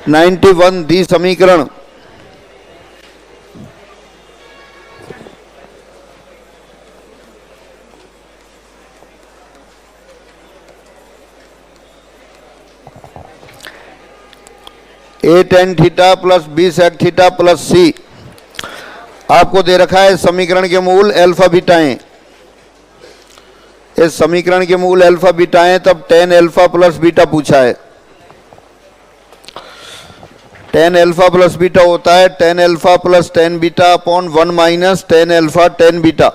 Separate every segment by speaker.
Speaker 1: 91 दी समीकरण A tan theta plus B sec theta plus C आपको दे रखा है। समीकरण के मूल अल्फा बीटाएं, इस समीकरण के मूल अल्फा बीटाएं, तब टेन अल्फा प्लस बीटा पूछा है। टेन अल्फा प्लस बीटा होता है tan alpha plus tan beta upon 1 minus tan alpha tan beta.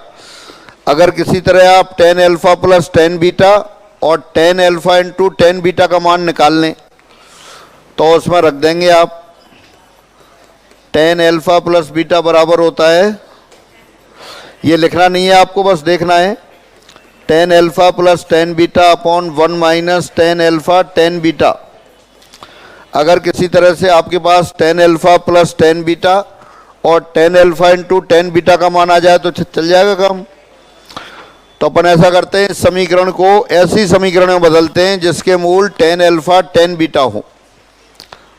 Speaker 1: अगर किसी तरह आप tan alpha plus tan beta और tan alpha into tan beta का मान निकाल लें तो उसमें रख देंगे आप टेन अल्फा प्लस बीटा बराबर होता है, ये लिखना नहीं है आपको, बस देखना है, tan alpha plus tan beta upon 1 minus tan alpha tan beta. अगर किसी तरह से आपके पास tan alpha plus tan beta और tan alpha into tan beta का मान आ जाए तो चल जाएगा काम। तो अपन ऐसा करते हैं, इस समीकरण को ऐसी समीकरण में बदलते हैं जिसके मूल टेन अल्फा टेन बीटा हो।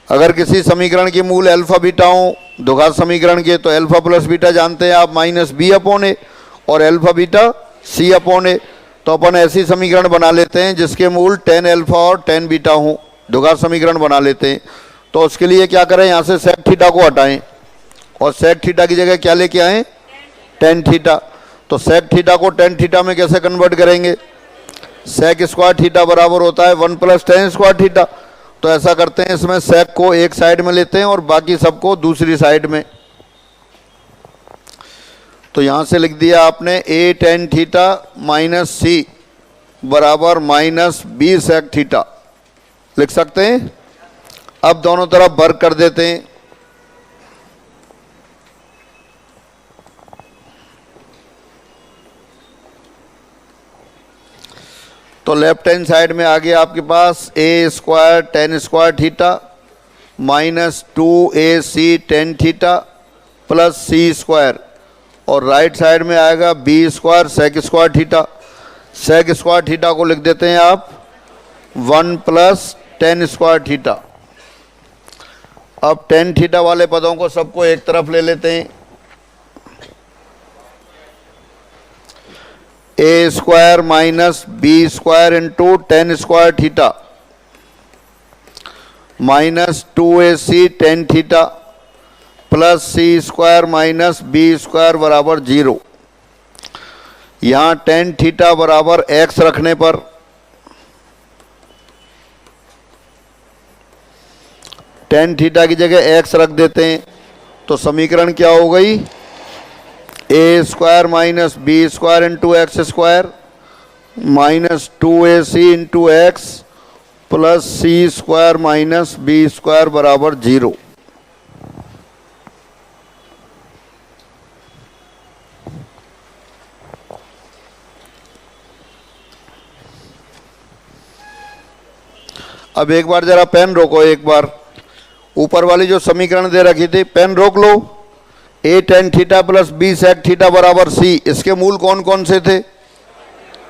Speaker 1: अगर किसी समीकरण के मूल अल्फा बीटा हो द्विघात समीकरण के, तो अल्फा प्लस बीटा जानते हैं आप माइनस बी अपॉन ए और अल्फा बीटा सी अपॉन ए। तो अपन ऐसी समीकरण बना लेते हैं जिसके मूल टेन अल्फा और टेन बीटा हो, द्विघात समीकरण बना लेते हैं। तो उसके लिए क्या करें, यहाँ से सेक थीटा को हटाएं और सेक थीटा की जगह क्या लेके आएँ, टेन थीटा। तो सेक थीटा को टेन थीटा में कैसे कन्वर्ट करेंगे, सेक स्क्वायर थीटा बराबर होता है 1 प्लस टेन स्क्वायर थीटा। तो ऐसा करते हैं, इसमें सेक को एक साइड में लेते हैं और बाकी सबको दूसरी साइड में। तो यहां से लिख दिया आपने ए टेन थीटा माइनस सी बराबर माइनस बी सेक थीटा लिख सकते हैं। अब दोनों तरफ वर्ग कर देते हैं। तो लेफ्ट हैंड साइड में आ गया आपके पास A square tan square theta minus 2ac tan theta plus C square, और राइट साइड में आएगा B square sec square theta. Sec square theta को लिख देते हैं आप 1 प्लस टेन स्क्वायर थीटा। अब टेन थीटा वाले पदों को सबको एक तरफ ले लेते हैं। A square minus B square into tan square theta minus 2ac tan theta plus C square minus B square बराबर 0। यहाँ टेन थीटा बराबर x रखने पर टेन थीटा की जगह x रख देते हैं तो समीकरण क्या हो गई, A square minus B square into X square minus 2ac into X plus C square minus B square बराबर 0। अब एक बार जरा पेन रोको, एक बार ऊपर वाली जो समीकरण दे रखी थी पेन रोक लो। A tan theta plus B sec theta बराबर सी, इसके मूल कौन कौन से थे,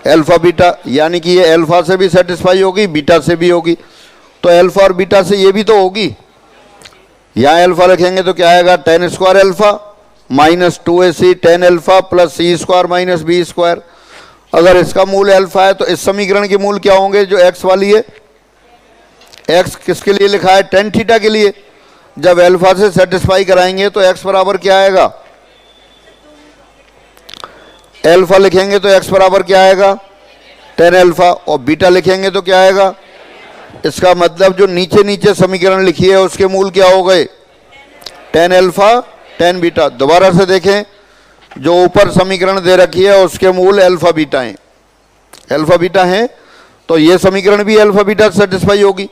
Speaker 1: अल्फा बीटा, यानी कि ये अल्फा से भी सेटिस्फाई होगी बीटा से भी होगी। तो अल्फा और बीटा से ये भी तो होगी। यहाँ अल्फा लिखेंगे तो क्या आएगा, tan square alpha minus 2ac tan alpha plus C square minus B square. अगर इसका मूल अल्फा है तो इस समीकरण के मूल क्या होंगे, जो एक्स वाली है, एक्स किसके लिए लिखा है, टेन थीटा के लिए। जब अल्फा से सेटिस्फाई कराएंगे तो x बराबर क्या आएगा, अल्फा लिखेंगे तो x बराबर क्या आएगा, टेन अल्फा, और बीटा लिखेंगे तो क्या आएगा। इसका मतलब जो नीचे नीचे समीकरण लिखी है उसके मूल क्या हो गए, टेन अल्फा टेन बीटा। दोबारा से देखें, जो ऊपर समीकरण दे रखी है उसके मूल अल्फा बीटा हैं, अल्फा बीटा हैं, तो ये समीकरण भी अल्फा बीटा सेटिस्फाई होगी।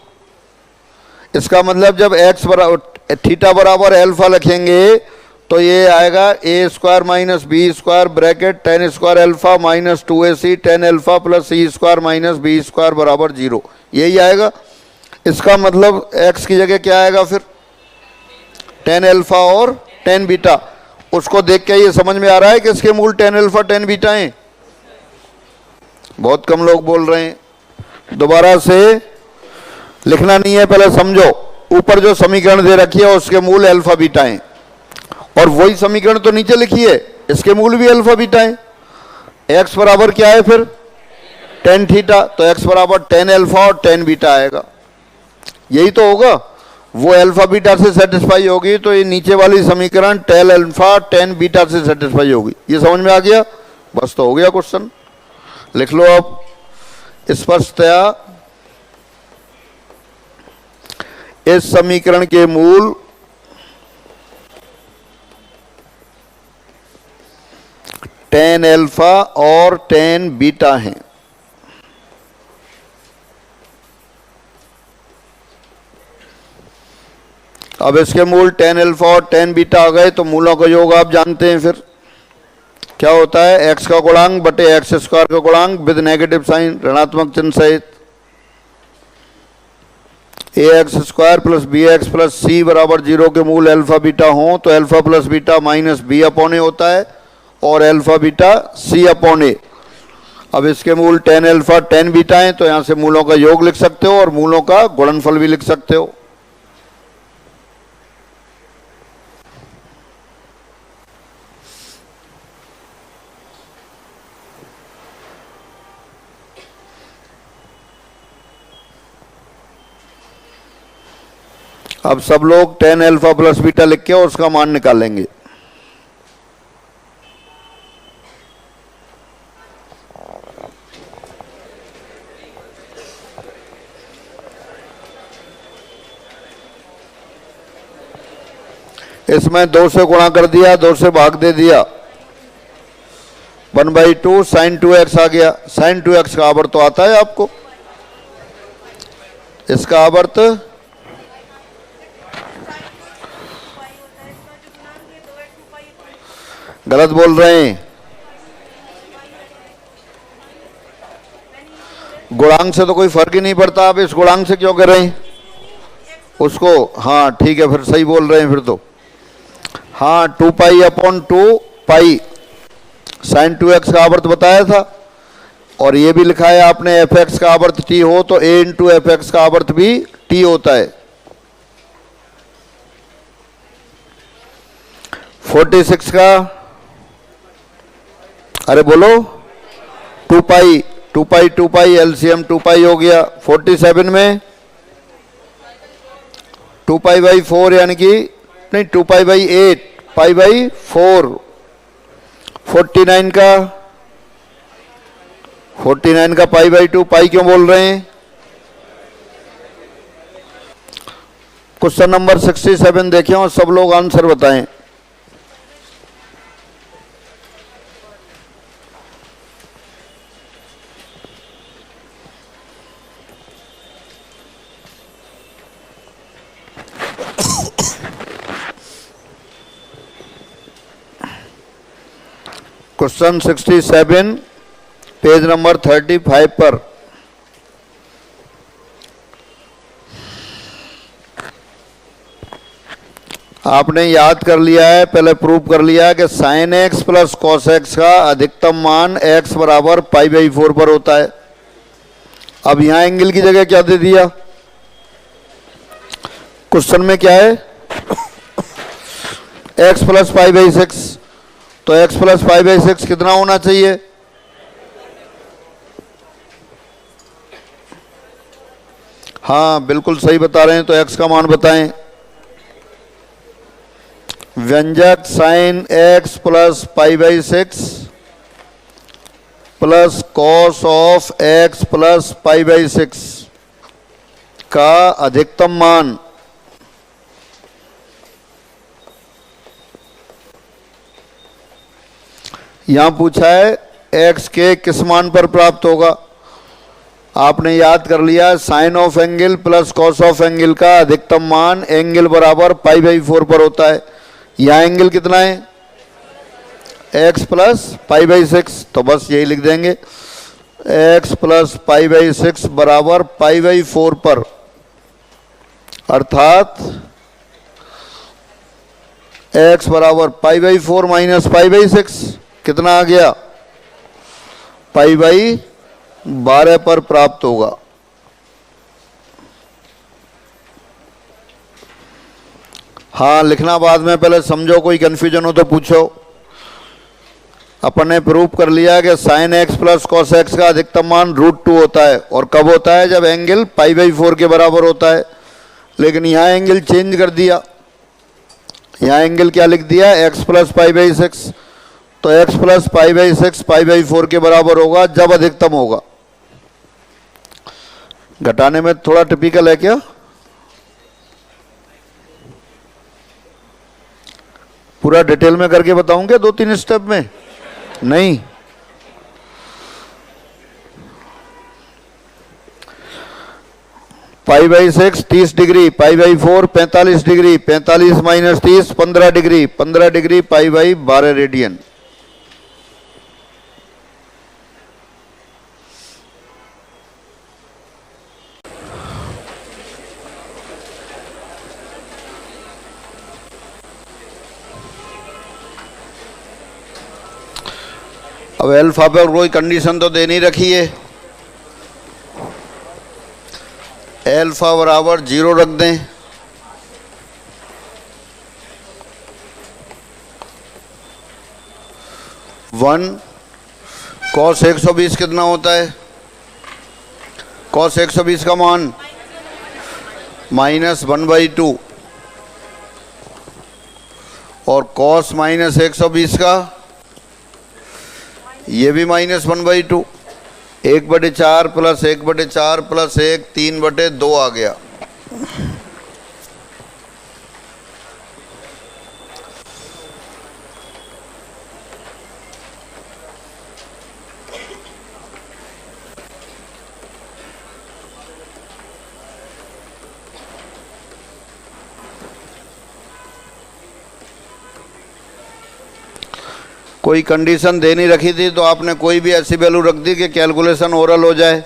Speaker 1: इसका मतलब जब x बराबर थीटा बराबर अल्फा लिखेंगे तो ये आएगा A square minus B square bracket tan square alpha minus 2ac tan alpha plus C square minus B square बराबर 0, यही आएगा। इसका मतलब x की जगह क्या आएगा फिर, टेन अल्फा और टेन बीटा। उसको देख के ये समझ में आ रहा है कि इसके मूल टेन अल्फा टेन बीटा हैं। बहुत कम लोग बोल रहे हैं। दोबारा से लिखना नहीं है, पहले समझो। ऊपर जो समीकरण दे रखी है उसके मूल अल्फा बीटा हैं, और वही समीकरण तो नीचे लिखी है, इसके मूल भी अल्फा बीटा हैं। x बराबर क्या है फिर? टेन थीटा, तो x बराबर टेन अल्फा और टेन बीटा आएगा, यही तो होगा। वो अल्फा बीटा से सेटिस्फाई होगी तो ये नीचे वाली समीकरण टेन अल्फा टेन बीटा से सेटिस्फाई होगी। ये समझ में आ गया? बस तो हो गया क्वेश्चन। लिख लो अब स्पष्टतया इस समीकरण के मूल टेन अल्फा और टेन बीटा हैं। अब इसके मूल टेन अल्फा और टेन बीटा आ गए तो मूलों का योग आप जानते हैं। फिर क्या होता है? एक्स का गुणांक बटे एक्स स्क्वायर का गुणांक विद नेगेटिव साइन, ऋणात्मक चिन्ह सहित। A X square plus B X plus C बराबर 0 के मूल अल्फा बीटा हों तो alpha plus beta minus B upon A होता है और alpha beta C upon A. अब इसके मूल टेन अल्फा टेन बीटा हैं तो यहां से मूलों का योग लिख सकते हो और मूलों का गुणनफल भी लिख सकते हो। अब सब लोग टेन अल्फा प्लस बीटा लिख के उसका मान निकालेंगे। इसमें 2 से गुणा कर दिया, 2 से भाग दे दिया, 1/2 साइन 2x आ गया। साइन 2x का आवर्त तो आता है आपको, इसका आवर्त गलत बोल रहे हैं, गुणांक से तो कोई फर्क ही नहीं पड़ता। आप इस गुणांक से क्यों कर रहे हैं उसको? हाँ ठीक है, फिर सही बोल रहे हैं फिर तो। हाँ 2 pi upon 2 pi sine 2x का आवर्त बताया था, और ये भी लिखा है आपने fx का आवर्त t हो तो a इंटू fx का आवर्त भी t होता है। 46 का, अरे बोलो, 2 पाई एलसीएम 2 पाई हो गया। 47 में 2 पाई बाई 4 यानी कि नहीं 2 पाई बाई 8 पाई बाई 4। 49 का पाई बाई 2, पाई क्यों बोल रहे हैं? क्वेश्चन नंबर 67 देखें और सब लोग आंसर बताएं। क्वेश्चन 67 पेज नंबर 35 पर आपने याद कर लिया है, पहले प्रूव कर लिया है कि sine x plus cos x का अधिकतम मान x बराबर पाई बाई 4 पर होता है। अब यहां एंगल की जगह क्या दे दिया? क्वेश्चन में क्या है? x प्लस पाई बाई 6, तो x प्लस पाई बाई 6 कितना होना चाहिए? हाँ बिल्कुल सही बता रहे हैं, तो x का मान बताएं। व्यंजक sine x plus pi by 6 plus cos of x plus pi by 6 का अधिकतम मान यहां पूछा है x के किस मान पर प्राप्त होगा। आपने याद कर लिया, sine of angle plus cos of angle का अधिकतम मान एंगल बराबर पाई बाई 4 पर होता है। यहां एंगल कितना है? x प्लस पाई बाई 6, तो बस यही लिख देंगे, x प्लस पाई बाई 6 बराबर पाई बाई 4 पर, अर्थात x बराबर pi by 4 minus pi by 6 कितना आ गया? पाई बाई 12 पर प्राप्त होगा। हाँ लिखना बाद में, पहले समझो, कोई कंफ्यूजन हो तो पूछो। अपन ने प्रूव कर लिया कि sine x plus cos x का अधिकतम मान √2 होता है। और कब होता है? जब एंगल π/4 के बराबर होता है। लेकिन यहाँ एंगल चेंज कर दिया, यहाँ एंगल क्या लिख दिया? x plus π/6। तो x प्लस π/6 π/4 के बराबर होगा जब अधिकतम होगा। घटाने में थोड़ा टिपिकल है क्या? पूरा डिटेल में करके बताऊंगे 2-3 स्टेप में? नहीं। π/6 30 degree, π/4 45 degree, 45 minus 30 15 degree, 15 degree π/12 radian. अब अल्फा पर कोई कंडीशन तो दे नहीं रखी है। अल्फा बराबर 0 रख दें। वन कॉस 120 कितना होता है? कॉस 120 का मान -1/2 और कॉस -120 का ये भी -1/2। 1/4 प्लस 1/4 प्लस 1 3/2 आ गया। कोई कंडीशन दे नहीं रखी थी तो आपने कोई भी ऐसी वैल्यू रख दी कि कैलकुलेशन ओरल हो जाए।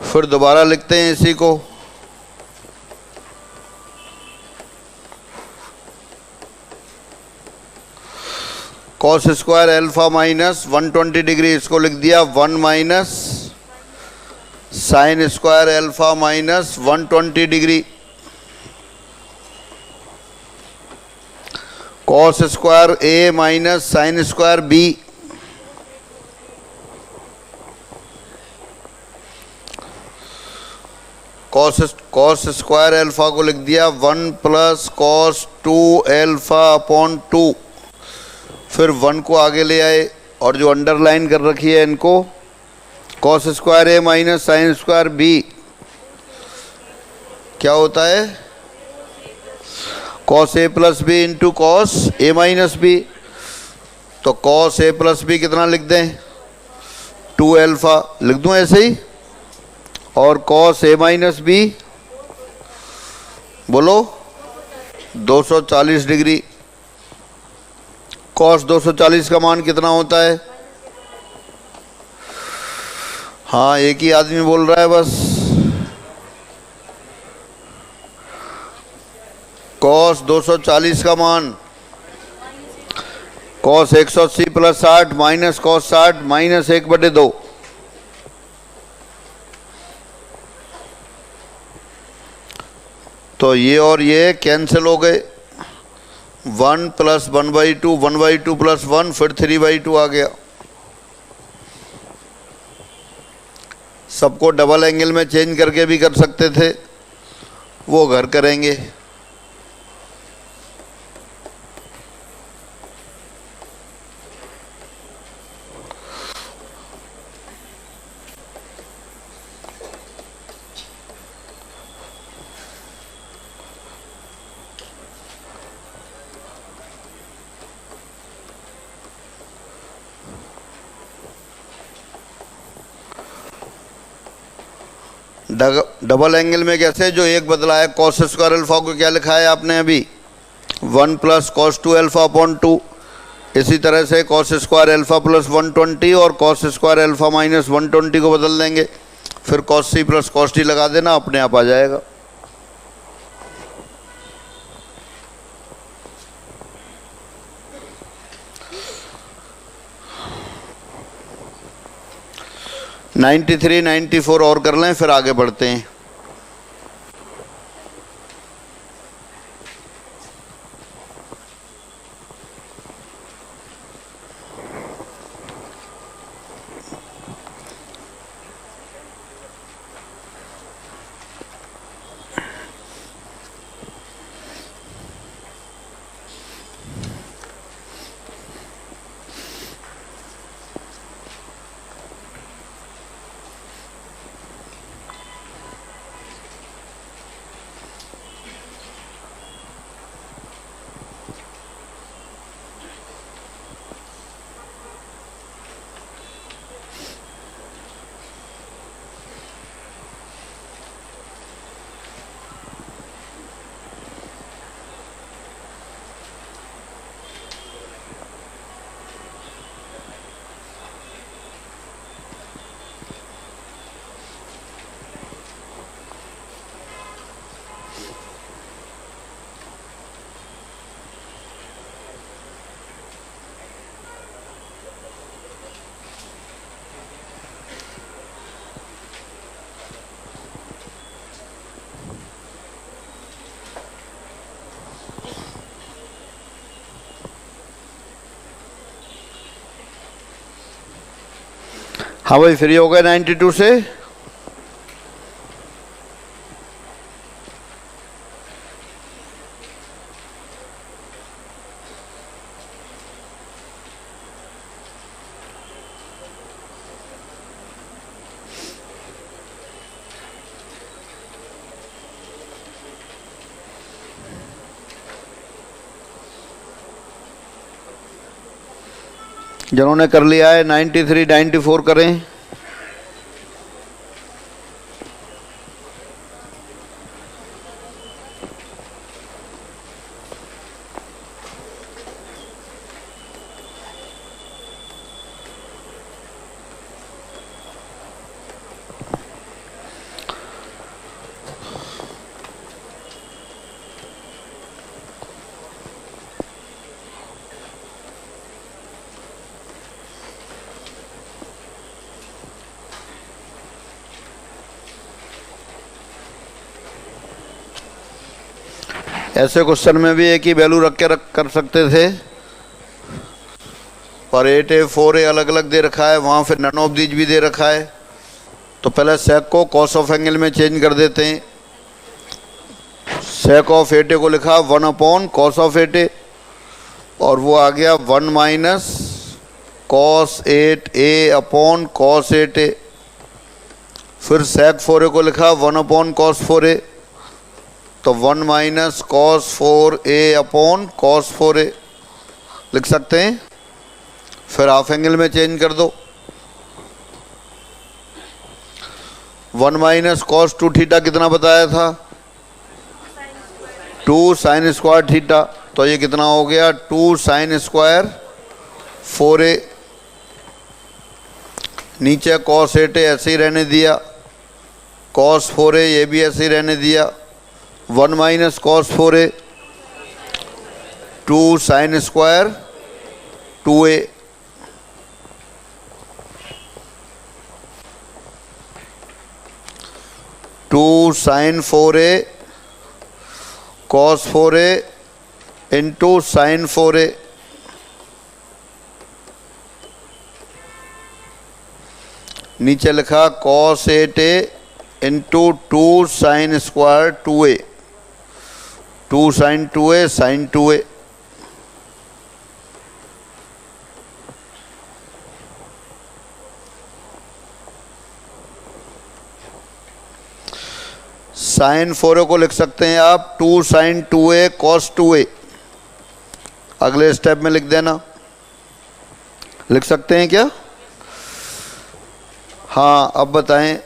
Speaker 1: फिर दोबारा लिखते हैं इसी को। Cos square alpha minus 120 degree, इसको लिख दिया 1 minus sine square alpha minus 120 degree. Cos square A minus sine square B. Cos square alpha को लिख दिया 1 प्लस कॉस 2 अल्फा अपॉन 2। फिर 1 को आगे ले आए और जो अंडरलाइन कर रखी है इनको, cos square A minus sine square B क्या होता है? Cos A plus B into cos A minus B. तो कॉस ए प्लस बी कितना लिख दें? 2 अल्फा लिख दूं ऐसे ही। और कॉस ए माइनस बी बोलो 240 डिग्री। कॉस 240 का मान कितना होता है? हाँ एक ही आदमी बोल रहा है बस। कॉस 240 का मान cos 180 plus 60 minus cos 60 minus 1/2। तो ये और ये कैंसिल हो गए। 1 प्लस 1/2, 1/2 प्लस 1, फिर 3/2 आ गया। सबको डबल एंगल में चेंज करके भी कर सकते थे, वो घर करेंगे। डबल एंगल में कैसे? जो एक बदला है कॉस स्क्वायर अल्फा को क्या लिखा है आपने अभी? 1 प्लस कॉस 2 अल्फा अपॉन 2। इसी तरह से कॉस स्क्वायर अल्फा प्लस 120 और कॉस स्क्वायर अल्फा माइनस 120 को बदल देंगे। फिर cos C plus cos D लगा देना, अपने आप आ जाएगा। 93, 94 और कर लें, फिर आगे बढ़ते हैं। हाँ भाई, फ्री हो गए 92 से? जिन्होंने कर लिया है 93, 94 करें। ऐसे क्वेश्चन में भी एक ही वैल्यू रख के कर सकते थे, पर 8A 4A अलग अलग दे रखा है, वहाँ फिर नन ऑफ दीज भी दे रखा है। तो पहले सेक को कॉस ऑफ एंगल में चेंज कर देते हैं। सेक ऑफ 8A को लिखा 1 अपॉन कॉस ऑफ 8A, और वो आ गया 1 minus cos 8A upon cos 8A। फिर सेक 4A को लिखा 1 अपॉन कॉस 4A, तो 1 minus cos 4A upon cos 4A लिख सकते हैं। फिर हाफ एंगल में चेंज कर दो, 1 माइनस कॉस 2 थीटा कितना बताया था? 2 साइन स्क्वायर थीटा। तो ये कितना हो गया? 2 साइन स्क्वायर 4A। नीचे कॉस 8A ऐसे ही रहने दिया, कॉस 4A ये भी ऐसे ही रहने दिया। 1 minus cos 4A, 2 sine square 2A। Two sine 4A cos 4A into sine 4A। नीचे लिखा cos 8A into 2 sine square 2A, 2 sine 2A sine 2A। Sine 4A को लिख सकते हैं आप 2 साइन 2A कॉस 2A। अगले स्टेप में लिख देना, लिख सकते हैं क्या? हाँ, अब बताएं।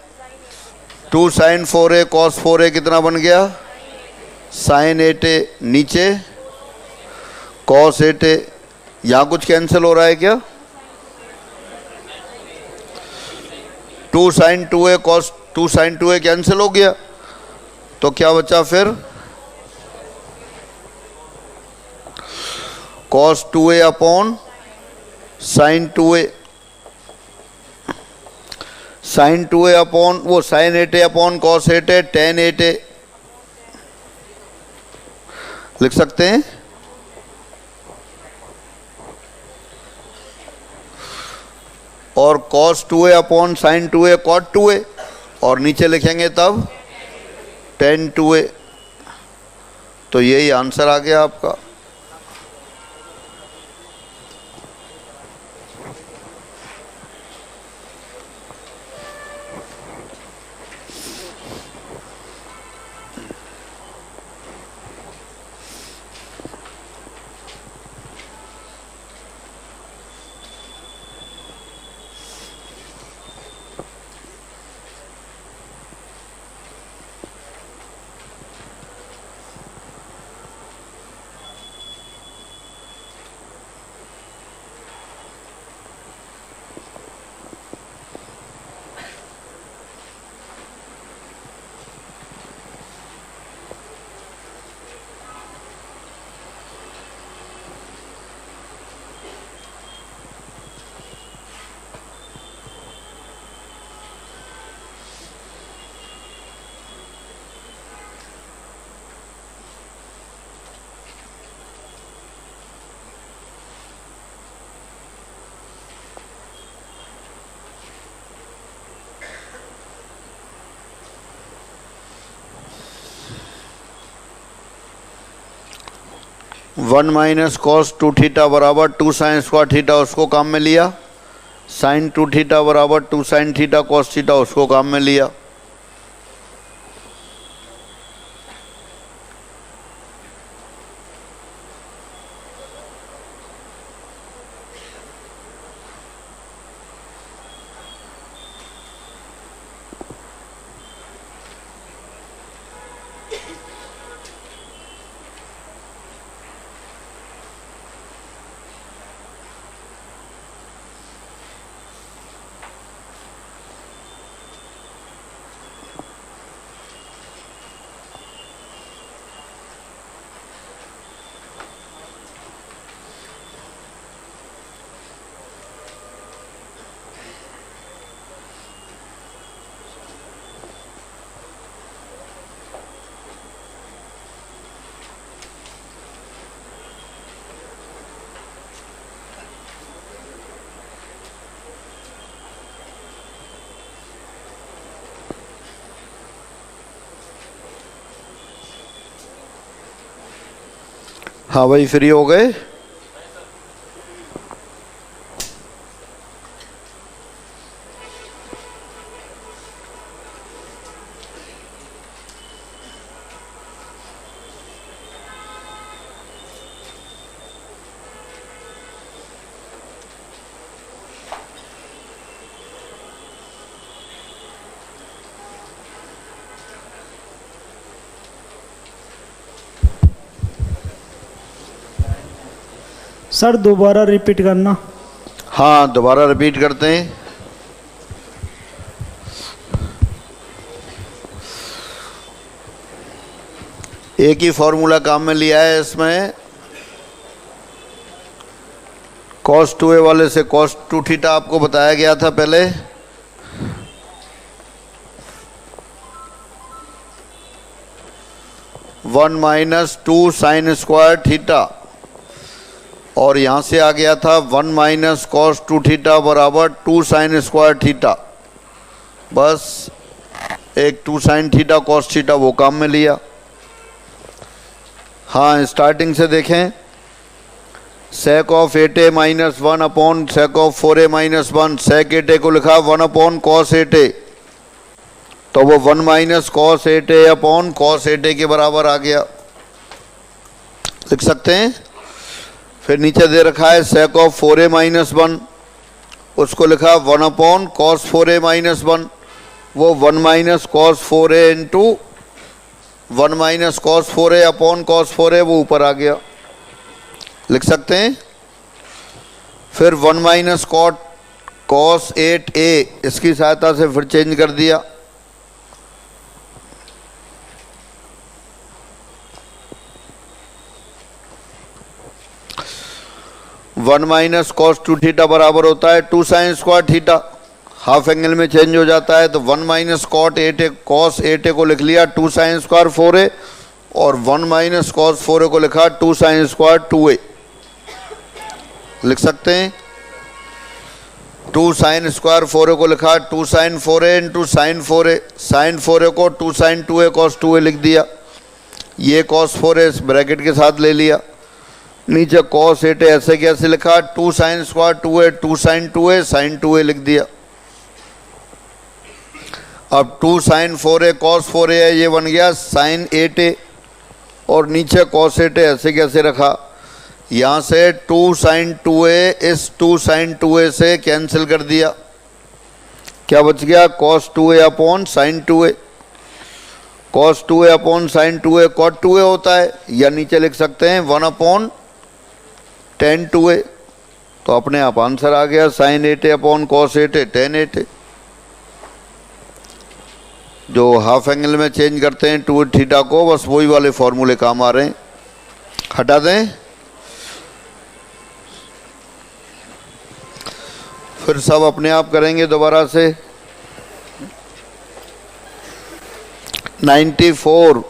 Speaker 1: 2 साइन 4A कॉस 4A कितना बन गया? Sign 8A। नीचे कॉस 8A। यहाँ कुछ कैंसिल हो रहा है क्या? 2 sine 2A cos 2 sine 2A cancel हो गया, तो क्या बचा फिर? Cos 2A upon sine 2A। Sine 2a upon वो sine 8a upon cos 8a tan 8a लिख सकते हैं। और cos 2a upon sine 2a cot 2a और नीचे लिखेंगे तब tan 2a। तो यही आंसर आ गया आपका। वन माइनस कॉस 2 थीटा बराबर 2 साइन स्क्वायर थीटा उसको काम में लिया। साइन 2 थीटा बराबर 2 साइन थीटा कॉस थीटा उसको काम में लिया। हाँ भाई फ्री हो गए।
Speaker 2: सर दोबारा रिपीट करना।
Speaker 1: हाँ दोबारा रिपीट करते हैं। एक ही फॉर्मूला काम में लिया है इसमें। cos 2a वाले से cos 2 थीटा आपको बताया गया था पहले। One minus 2 sine square theta और यहाँ से आ गया था 1 माइनस कॉस 2 थीटा बराबर 2 साइन स्क्वायर थीटा। बस एक 2 साइन थीटा कॉस थीटा वो काम में लिया। हाँ स्टार्टिंग से देखें। Sec of 8a minus 1 upon sec of 4a minus 1। Sec 8a को लिखा 1 अपॉन कॉस 8a तो वो 1 minus cos 8a upon cos 8a के बराबर आ गया। लिख सकते हैं। फिर नीचे दे रखा है सेक ऑफ 4a माइनस 1 उसको लिखा 1 अपॉन कॉस 4a माइनस 1 वो 1 minus cos 4a into 1 minus cos 4a upon cos 4a वो ऊपर आ गया। लिख सकते हैं। फिर 1 माइनस कॉट कॉस 8a इसकी सहायता से फिर चेंज कर दिया। वन माइनस कॉस 2 थीटा बराबर होता है 2 sine square theta. Half angle में चेंज हो जाता है, तो 1 minus cot 8a cos 8a को लिख लिया 2 साइन स्क्वायर 4a, और 1 माइनस कॉस 4a को लिखा 2 साइन स्क्वायर 2a। लिख सकते हैं 2 साइन स्क्वायर 4a को लिखा 2 sign 4a into sine 4a, sign 4a को 2 साइन 2a कॉस 2a लिख दिया। ये कॉस 4a इस ब्रैकेट के साथ ले लिया। नीचे कॉस 8a ऐसे कैसे लिखा 2 sine square 2a 2 sine 2a sine 2a लिख दिया। अब 2 साइन 4a कॉस 4a है, ये बन गया साइन 8a, और नीचे कॉस 8a ऐसे कैसे रखा। यहाँ से 2 साइन 2a इस 2 साइन 2a से कैंसिल कर दिया, क्या बच गया cos 2a upon sine 2a। Cos 2a upon sine 2a cot 2a होता है, या नीचे लिख सकते हैं 1 अपॉन टेन 2a। तो अपने आप आंसर आ गया sign 8a upon cos 8a ten 8a। जो हाफ एंगल में चेंज करते हैं 2 थीटा को, बस वही वाले फॉर्मूले काम आ रहे हैं, हटा दें। फिर सब अपने आप करेंगे दोबारा से। 94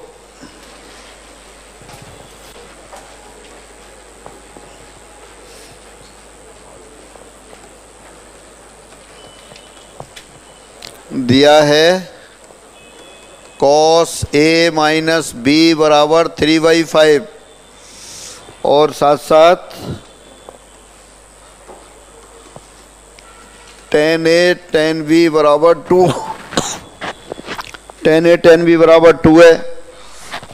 Speaker 1: दिया है कॉस a माइनस बी बराबर 3/5, और साथ साथ टेन ए टेन बी बराबर 2, टेन ए टेन बी बराबर 2 है,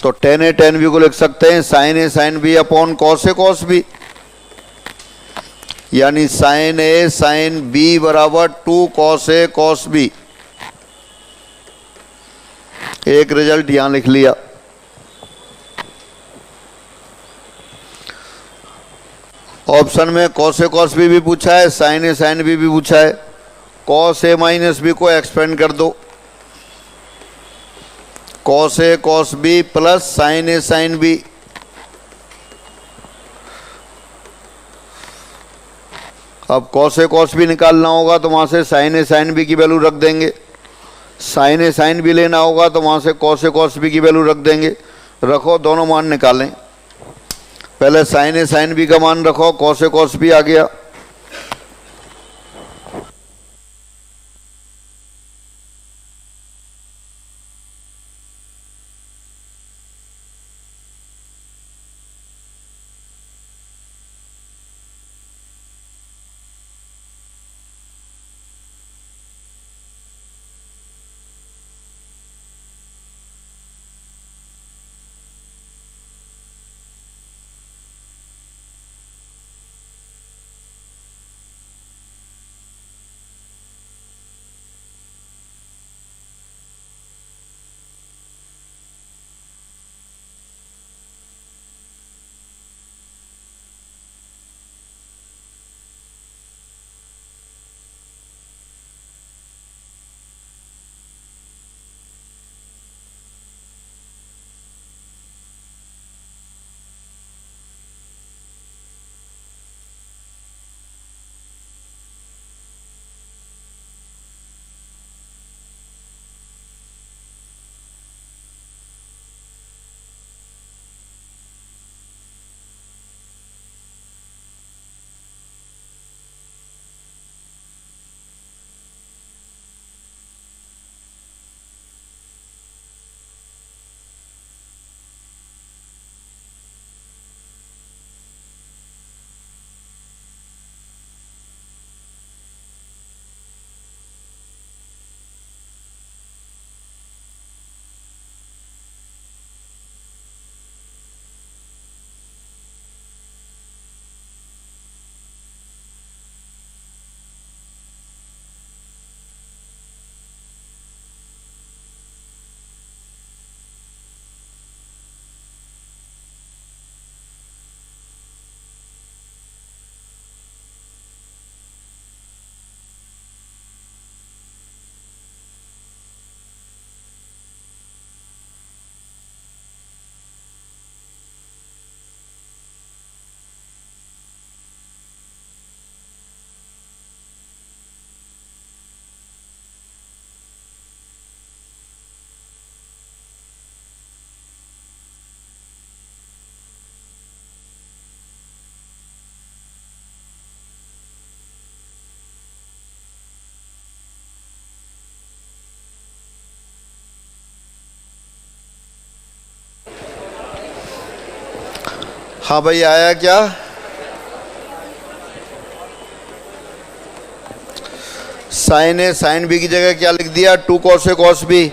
Speaker 1: तो टेन ए टेन बी को लिख सकते हैं sign A sine B upon cos A cos B, यानी साइन ए साइन बी बराबर 2 कॉस ए कॉस बी। एक रिजल्ट यहां लिख लिया। ऑप्शन में कॉस ए कॉस बी भी पूछा है, साइन ए साइन बी भी पूछा है। कॉस ए माइनस बी को एक्सपेंड कर दो, cos A cos B plus sine A sine B. अब कॉस ए कॉस बी निकालना होगा तो वहां से साइन ए साइन बी की वैल्यू रख देंगे, साइन ए साइन बी लेना होगा तो वहां से कॉस ए कॉस बी की वैल्यू रख देंगे। रखो, दोनों मान निकालें। पहले साइन ए साइन बी का मान रखो, कॉस ए कॉस बी आ गया। हाँ भाई, आया क्या? साइन ए साइन बी की जगह क्या लिख दिया? 2 cos ए cos बी।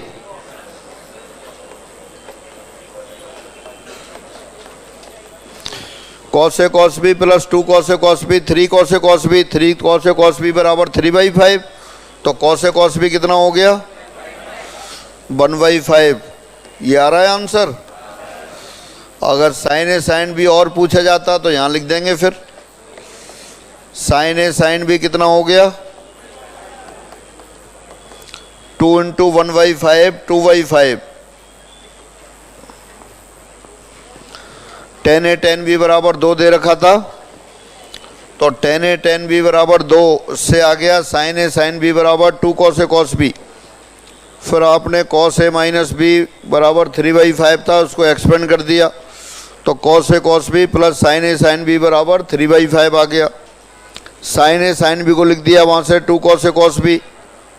Speaker 1: cos ए cos बी प्लस 2 cos ए cos बी, 3 cos ए cos बी, 3 cos ए cos बी बराबर 3/5। तो cos ए cos बी कितना हो गया? 1/5। ये आ रहा है आंसर। अगर साइन ए साइन बी और पूछा जाता तो यहां लिख देंगे फिर। साइन ए साइन बी कितना हो गया? 2 × 1/5, 2/5। tan ए tan बी बराबर 2 दे रखा था, तो tan ए tan बी बराबर 2 से आ गया साइन ए साइन बी बराबर 2 cos ए cos बी। फिर आपने cos ए माइनस बी बराबर 3/5 था, उसको एक्सपेंड कर दिया, तो cos A cos B plus sine A sine B बराबर 3/5 आ गया। साइन ए साइन बी को लिख दिया वहाँ से 2 cos ए cos बी,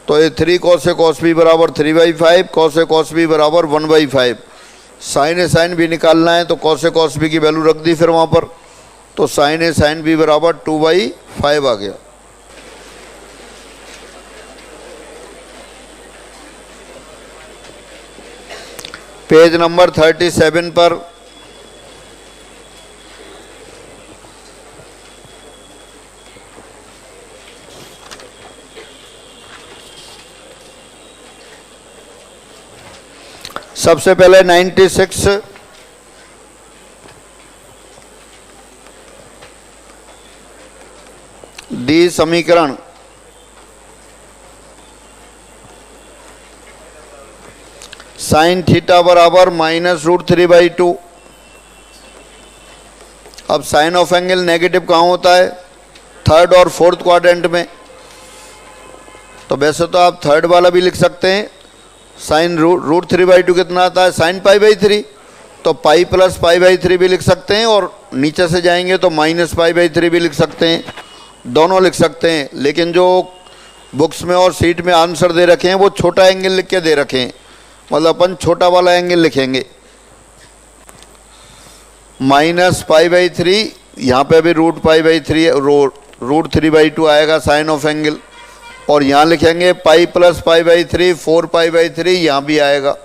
Speaker 1: तो ये 3 cos ए cos बी बराबर 3/5, cos ए cos बी बराबर 1/5। साइन ए साइन बी निकालना है तो cos ए cos बी की वैल्यू रख दी फिर वहाँ पर, तो साइन ए साइन बी बराबर 2/5 आ गया। पेज नंबर 37 पर सबसे पहले 96 डी समीकरण। साइन थीटा बराबर -√3/2। अब साइन ऑफ एंगल नेगेटिव कहाँ होता है? थर्ड और फोर्थ क्वाड्रेंट में। तो वैसे तो आप थर्ड वाला भी लिख सकते हैं। साइन √3/2 कितना आता है? साइन π/3। तो पाई प्लस π/3 भी लिख सकते हैं, और नीचे से जाएंगे तो माइनस π/3 भी लिख सकते हैं, दोनों लिख सकते हैं। लेकिन जो बुक्स में और सीट में आंसर दे रखे हैं वो छोटा एंगल लिख के दे रखे हैं, मतलब अपन छोटा वाला एंगल लिखेंगे। -π/3, यहाँ पे भी √π/3 आएगा साइन ऑफ एंगल, और यहाँ लिखेंगे पाई प्लस π/3, 4π/3 यहाँ भी आएगा।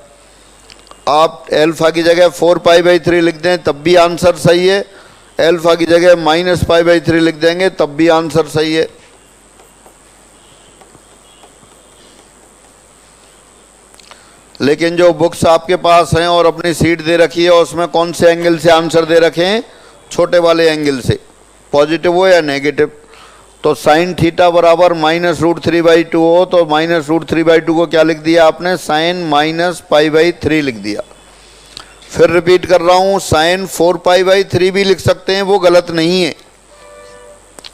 Speaker 1: आप एल्फा की जगह 4π/3 लिख दें तब भी आंसर सही है, एल्फा की जगह -π/3 लिख देंगे तब भी आंसर सही है। लेकिन जो बुक्स आपके पास हैं और अपनी सीट दे रखी है उसमें कौन से एंगल से आंसर दे रखे हैं? छोटे वाले एंगल से, पॉजिटिव हो या नेगेटिव। तो साइन थीटा बराबर -√3/2 हो तो -√3/2 को क्या लिख दिया आपने? साइन -π/3 लिख दिया। फिर रिपीट कर रहा हूँ, साइन 4π/3 भी लिख सकते हैं, वो गलत नहीं है।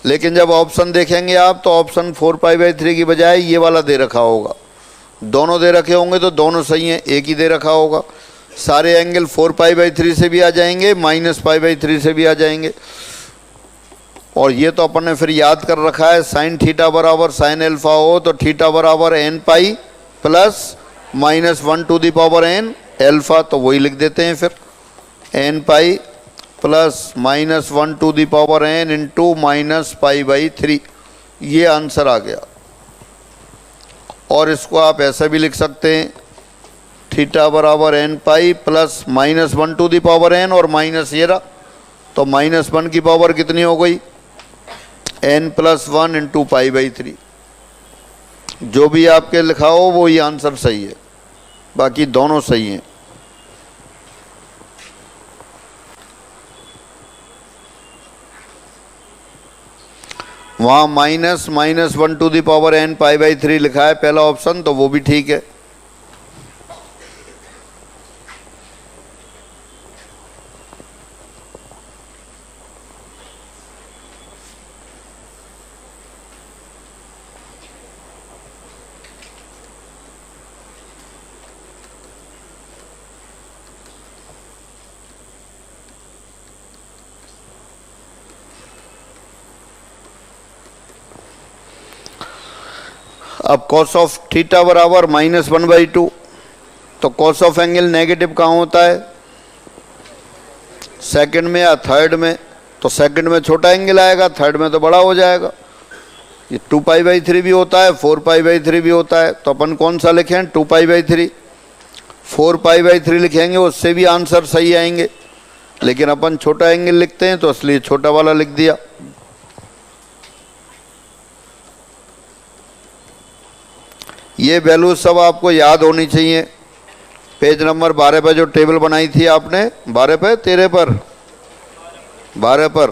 Speaker 1: लेकिन जब ऑप्शन देखेंगे आप तो ऑप्शन 4π/3 की बजाय ये वाला दे रखा होगा। दोनों दे रखे होंगे तो दोनों सही हैं, एक ही दे रखा होगा। सारे एंगल 4π/3 से भी आ जाएंगे, -π/3 से भी आ जाएंगे। और ये तो अपन ने फिर याद कर रखा है, साइन थीटा बराबर साइन एल्फा हो तो थीटा बराबर nπ प्लस -1/n एल्फा, तो वही लिख देते हैं फिर, nπ प्लस -1/n इंटू -π/3। ये आंसर आ गया। और इसको आप ऐसा भी लिख सकते हैं, थीटा बराबर nπ प्लस -1/n और माइनस ये रहा, तो -1 की पावर कितनी हो गई? n+1 into π/3। जो भी आपके लिखा हो वो ही आंसर सही है, बाकी दोनों सही हैं। वहाँ -1/n π/3 लिखा है पहला ऑप्शन, तो वो भी ठीक है। अब cos ऑफ थीटा बराबर -1/2, तो cos ऑफ एंगल नेगेटिव कहाँ होता है? सेकंड में या थर्ड में, तो सेकंड में छोटा एंगल आएगा, थर्ड में तो बड़ा हो जाएगा। ये 2π/3 भी होता है, 4π/3 भी होता है, तो अपन कौन सा लिखें? 2π/3। 4π/3 लिखेंगे उससे भी आंसर सही आएंगे, लेकिन अपन छोटा एंगल लिखते हैं तो इसलिए छोटा वाला लिख दिया। ये वैल्यू सब आपको याद होनी चाहिए। पेज नंबर 12 पर जो टेबल बनाई थी आपने, 12 पे 13 पर 12 पर,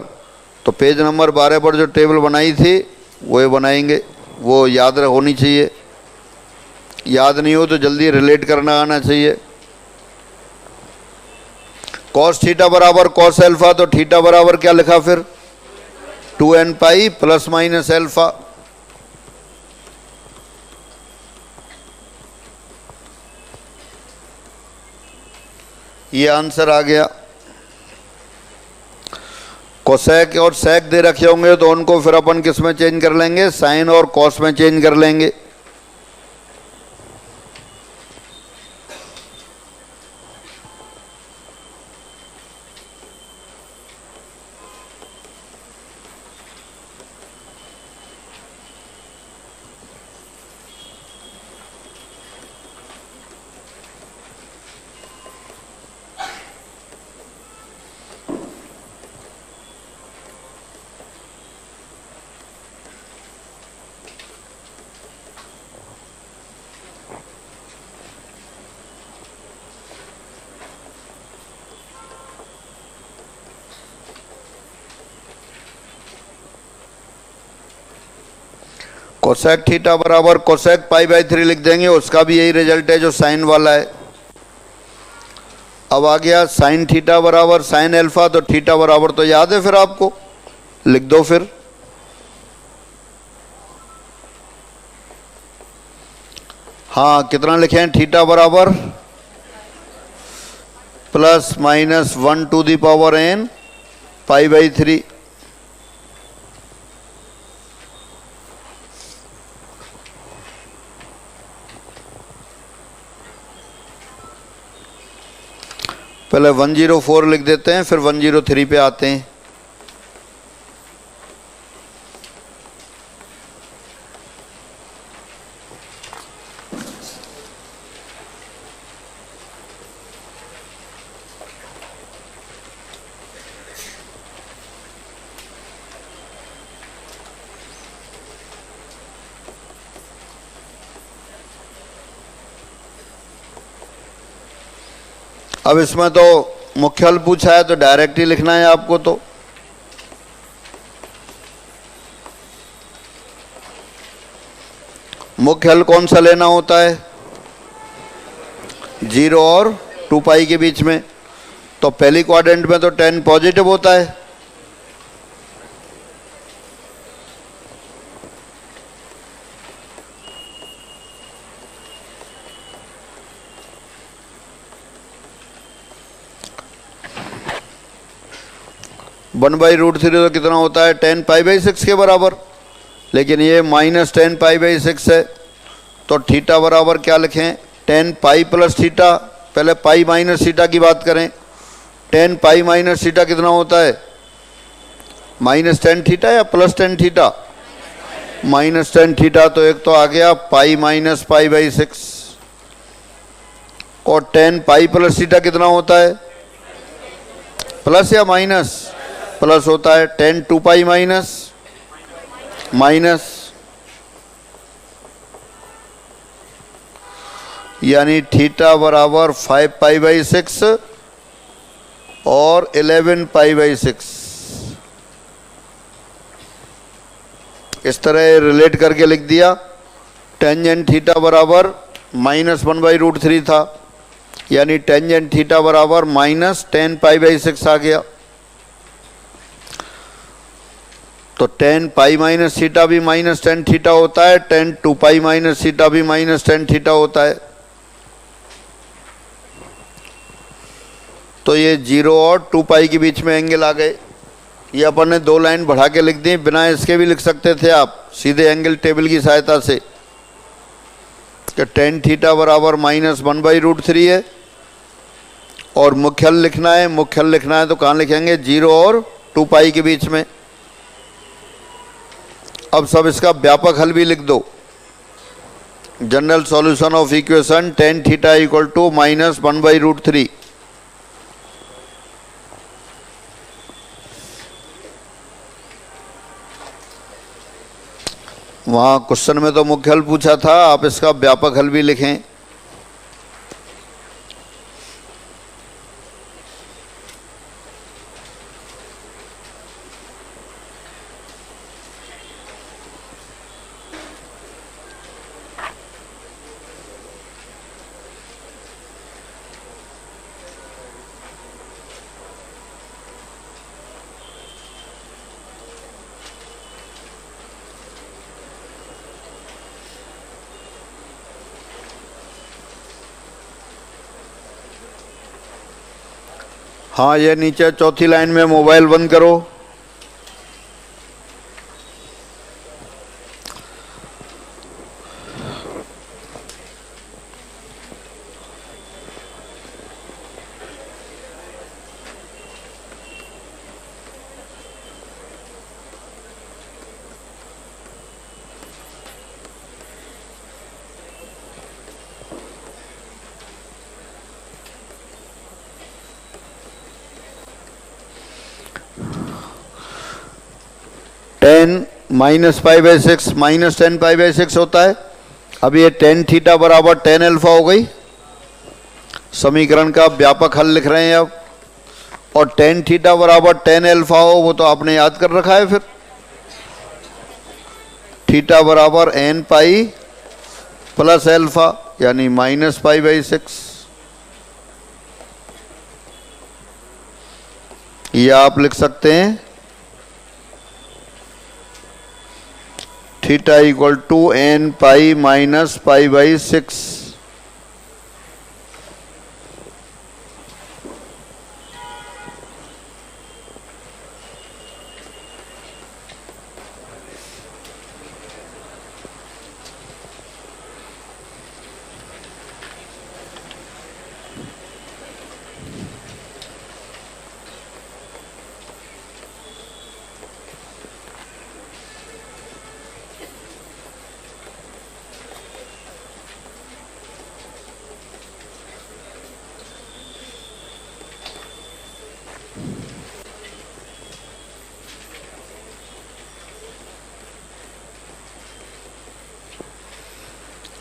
Speaker 1: तो पेज नंबर 12 पर जो टेबल बनाई थी वो बनाएंगे, वो याद होनी चाहिए। याद नहीं हो तो जल्दी रिलेट करना आना चाहिए। कॉस थीटा बराबर कॉस एल्फा, तो थीटा बराबर क्या लिखा फिर? 2nπ plus minus alpha. ये आंसर आ गया। कोसेक और सेक दे रखे होंगे तो उनको फिर अपन किस में चेंज कर लेंगे? साइन और कॉस में चेंज कर लेंगे। कोसेक थीटा बराबर कोसेक π/3 लिख देंगे, उसका भी यही रिजल्ट है जो साइन वाला है। अब आ गया साइन थीटा बराबर साइन एल्फा, तो थीटा बराबर तो याद है, फिर आपको लिख दो फिर। हाँ, कितना लिखें? थीटा बराबर plus minus 1 to the power n π/3। पहले 104 लिख देते हैं, फिर 103 पे आते हैं। अब इसमें तो मुख्य हल पूछा है तो डायरेक्ट ही लिखना है आपको। तो मुख्य हल कौन सा लेना होता है? 0 और 2π के बीच में। तो पहली क्वाड्रेंट में तो 10 पॉजिटिव होता है, वन बाई रूट 3 तो कितना होता है? 10π/6 के बराबर, लेकिन ये माइनस 10π/6 है। तो थीटा बराबर क्या लिखें? 10π प्लस थीटा। पहले पाई माइनस थीटा की बात करें। 10π माइनस थीटा कितना होता है? माइनस 10 थीटा या प्लस 10 थीटा? Minus 10 theta. तो एक तो आ गया पाई माइनस π/6, और 10π प्लस थीटा कितना होता है? प्लस या माइनस? प्लस होता है। 10 2π माइनस माइनस, यानी थीटा बराबर 5π/6 और 11π/6। इस तरह रिलेट करके लिख दिया। टेंजेंट थीटा बराबर माइनस 1/√3 था, यानी टेंजेंट थीटा बराबर माइनस 10π/6 आ गया। तो 10π माइनस थीटा भी माइनस 10 थीटा होता है, 10 2π माइनस थीटा भी माइनस 10 थीटा होता है। तो ये 0 और 2π के बीच में एंगल आ गए। ये अपन ने 2 लाइन बढ़ा के लिख दी, बिना इसके भी लिख सकते थे आप सीधे एंगल टेबल की सहायता से। कि 10 थीटा बराबर माइनस 1/√3 है, और मुख्य हल लिखना है। मुख्य हल लिखना है तो कहाँ लिखेंगे? 0 और 2 पाई के बीच में। अब सब इसका व्यापक हल भी लिख दो। General solution of equation tan theta equal to -1/√3। वहाँ क्वेश्चन में तो मुख्य हल पूछा था, आप इसका व्यापक हल भी लिखें। हाँ, ये नीचे चौथी लाइन में मोबाइल बंद करो। tan -π/6 -tan π/6 होता है। अब ये tan थीटा बराबर tan अल्फा हो गई। समीकरण का व्यापक हल लिख रहे हैं अब। और tan थीटा बराबर tan अल्फा हो वो तो आपने याद कर रखा है। फिर थीटा बराबर n पाई प्लस अल्फा यानी -π/6। ये आप लिख सकते हैं थीटा इक्वल टू n पाई -π/6।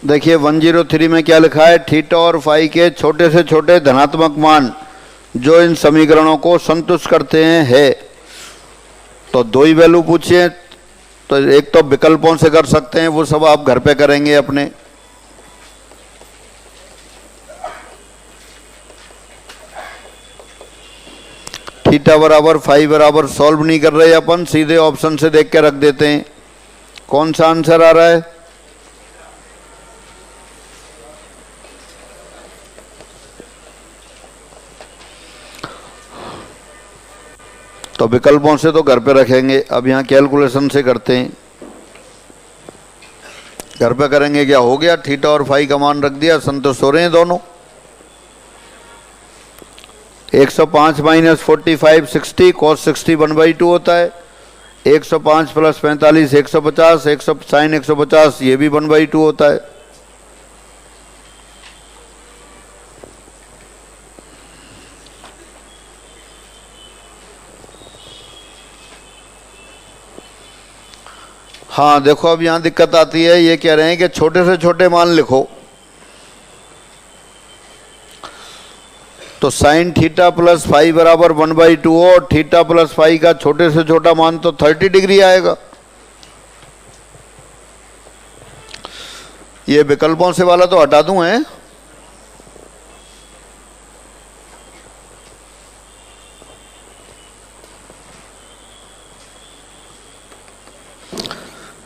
Speaker 1: देखिए 103 में क्या लिखा है? थीटा और फाई के छोटे से छोटे धनात्मक मान जो इन समीकरणों को संतुष्ट करते हैं है। तो दो ही वैल्यू पूछिए, तो एक तो विकल्पों से कर सकते हैं, वो सब आप घर पे करेंगे अपने। थीटा बराबर फाई बराबर सॉल्व नहीं कर रहे अपन, सीधे ऑप्शन से देख के रख देते हैं। कौन सा आंसर आ रहा है? तो विकल्पों से तो घर पे रखेंगे। अब यहाँ कैलकुलेशन से करते हैं। घर पे करेंगे। क्या हो गया? थीटा और फाई का मान रख दिया, संतुष्ट हो रहे हैं दोनों। 105 - 45 60 cos 60 1/2 होता है। 105 + 45 150, 100 sin 150 ये भी 1/2 होता है। हाँ देखो, अब यहाँ दिक्कत आती है। ये कह रहे हैं कि छोटे से छोटे मान लिखो। तो साइन थीटा प्लस फाई बराबर 1/2 हो और थीटा प्लस फाई का छोटे से छोटा मान तो 30 डिग्री आएगा। ये विकल्पों से वाला तो हटा दूं है।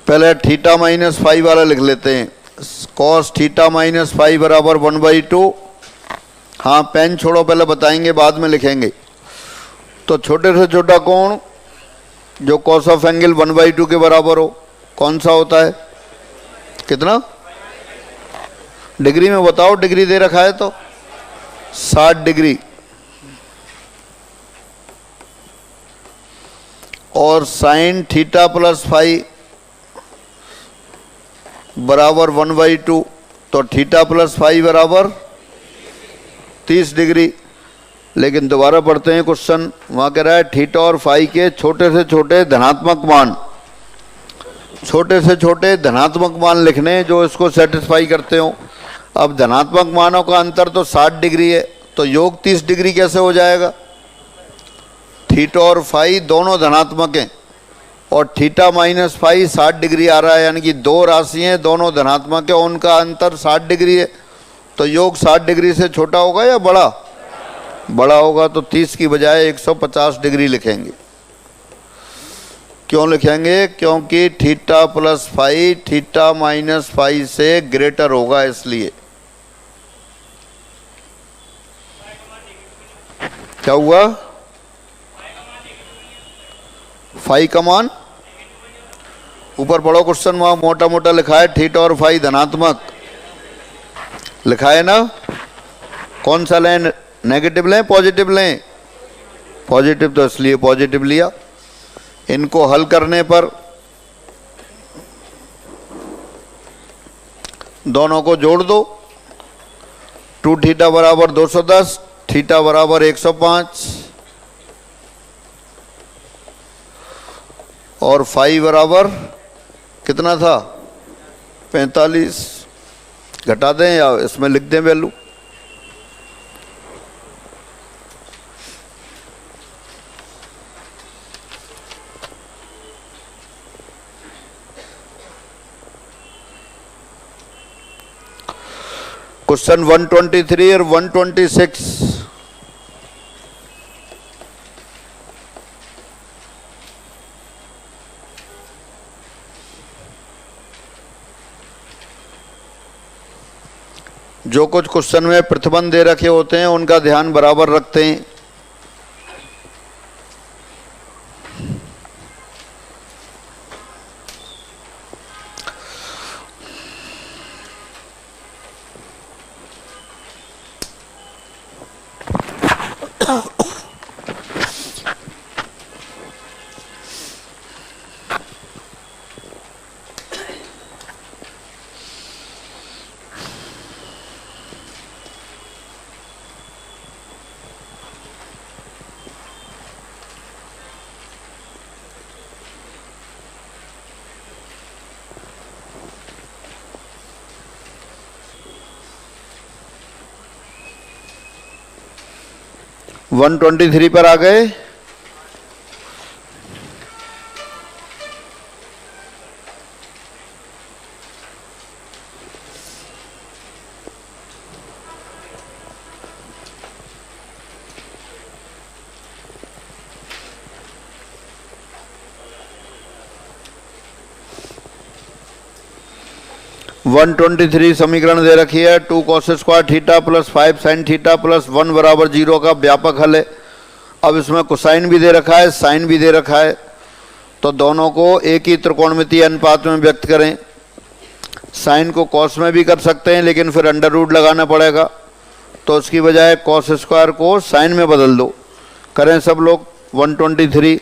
Speaker 1: पहले थीटा माइनस फाई वाला लिख लेते हैं। कॉस थीटा माइनस फाई बराबर 1/2। हाँ पेन छोड़ो, पहले बताएंगे बाद में लिखेंगे। तो छोटे से छोटा कोण जो कॉस ऑफ एंगल 1/2 के बराबर हो कौन सा होता है? कितना डिग्री में बताओ? डिग्री दे रखा है तो 60 डिग्री। और साइन थीटा प्लस फाई बराबर 1/2, तो थीटा प्लस फाई बराबर 30 डिग्री। लेकिन दोबारा पढ़ते हैं क्वेश्चन, वहाँ कह रहा है थीटा और फाई के छोटे से छोटे धनात्मक मान, छोटे से छोटे धनात्मक मान लिखने जो इसको सेटिस्फाई करते हो। अब धनात्मक मानों का अंतर तो 60 डिग्री है, तो योग 30 डिग्री कैसे हो जाएगा? थीटा और फाई दोनों धनात्मक हैं और थीटा माइनस फाई 60 डिग्री आ रहा है, यानी कि दो राशियाँ दोनों धनात्मक है, उनका अंतर 60 डिग्री है। तो योग 60 डिग्री से छोटा होगा या बड़ा? बड़ा होगा। तो 30 की बजाय 150 डिग्री लिखेंगे। क्यों लिखेंगे? क्योंकि theta plus phi theta minus phi से ग्रेटर होगा, इसलिए। क्या हुआ? फाई का मान ऊपर पढ़ो क्वेश्चन, वहां मोटा मोटा लिखा है थीटा और फाई धनात्मक लिखा है ना। कौन सा लें? नेगेटिव लें पॉजिटिव लें? पॉजिटिव, तो इसलिए पॉजिटिव लिया। इनको हल करने पर दोनों को जोड़ दो। 2 थीटा बराबर 210, थीटा बराबर 105 और फाई बराबर कितना था? 45। घटा दें या इसमें लिख दें वैल्यू? क्वेश्चन 123 और 126 जो कुछ क्वेश्चन में प्रतिबंध दे रखे होते हैं उनका ध्यान बराबर रखते हैं। वन 123 पर आ गए। वन 123 समीकरण दे रखी है। 2 cos square theta plus 5 sine theta plus 1 बराबर 0 का व्यापक हल है। अब इसमें कोसाइन भी दे रखा है, साइन भी दे रखा है, तो दोनों को एक ही त्रिकोणमितीय अनुपात में व्यक्त करें। साइन को कॉस में भी कर सकते हैं, लेकिन फिर अंडर रूट लगाना पड़ेगा, तो उसकी बजाय कॉस स्क्वायर को साइन में बदल दो। करें सब लोग। 123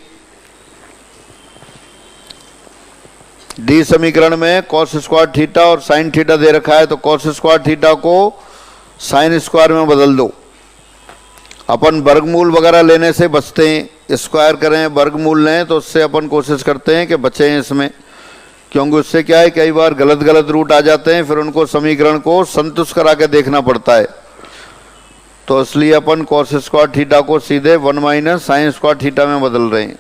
Speaker 1: डी समीकरण में कॉस स्क्वायर थीटा और साइन थीटा दे रखा है, तो कॉस स्क्वायर थीटा को साइन स्क्वायर में बदल दो। अपन वर्गमूल वगैरह लेने से बचते हैं, स्क्वायर करें वर्गमूल लें तो उससे अपन कोशिश करते हैं कि बचें इसमें, क्योंकि उससे क्या है कई बार गलत गलत रूट आ जाते हैं, फिर उनको समीकरण को संतुष्ट करा के देखना पड़ता है। तो इसलिए अपन कॉस स्क्वायर थीटा को सीधे 1 माइनस साइन स्क्वायर थीटा में बदल रहे हैं।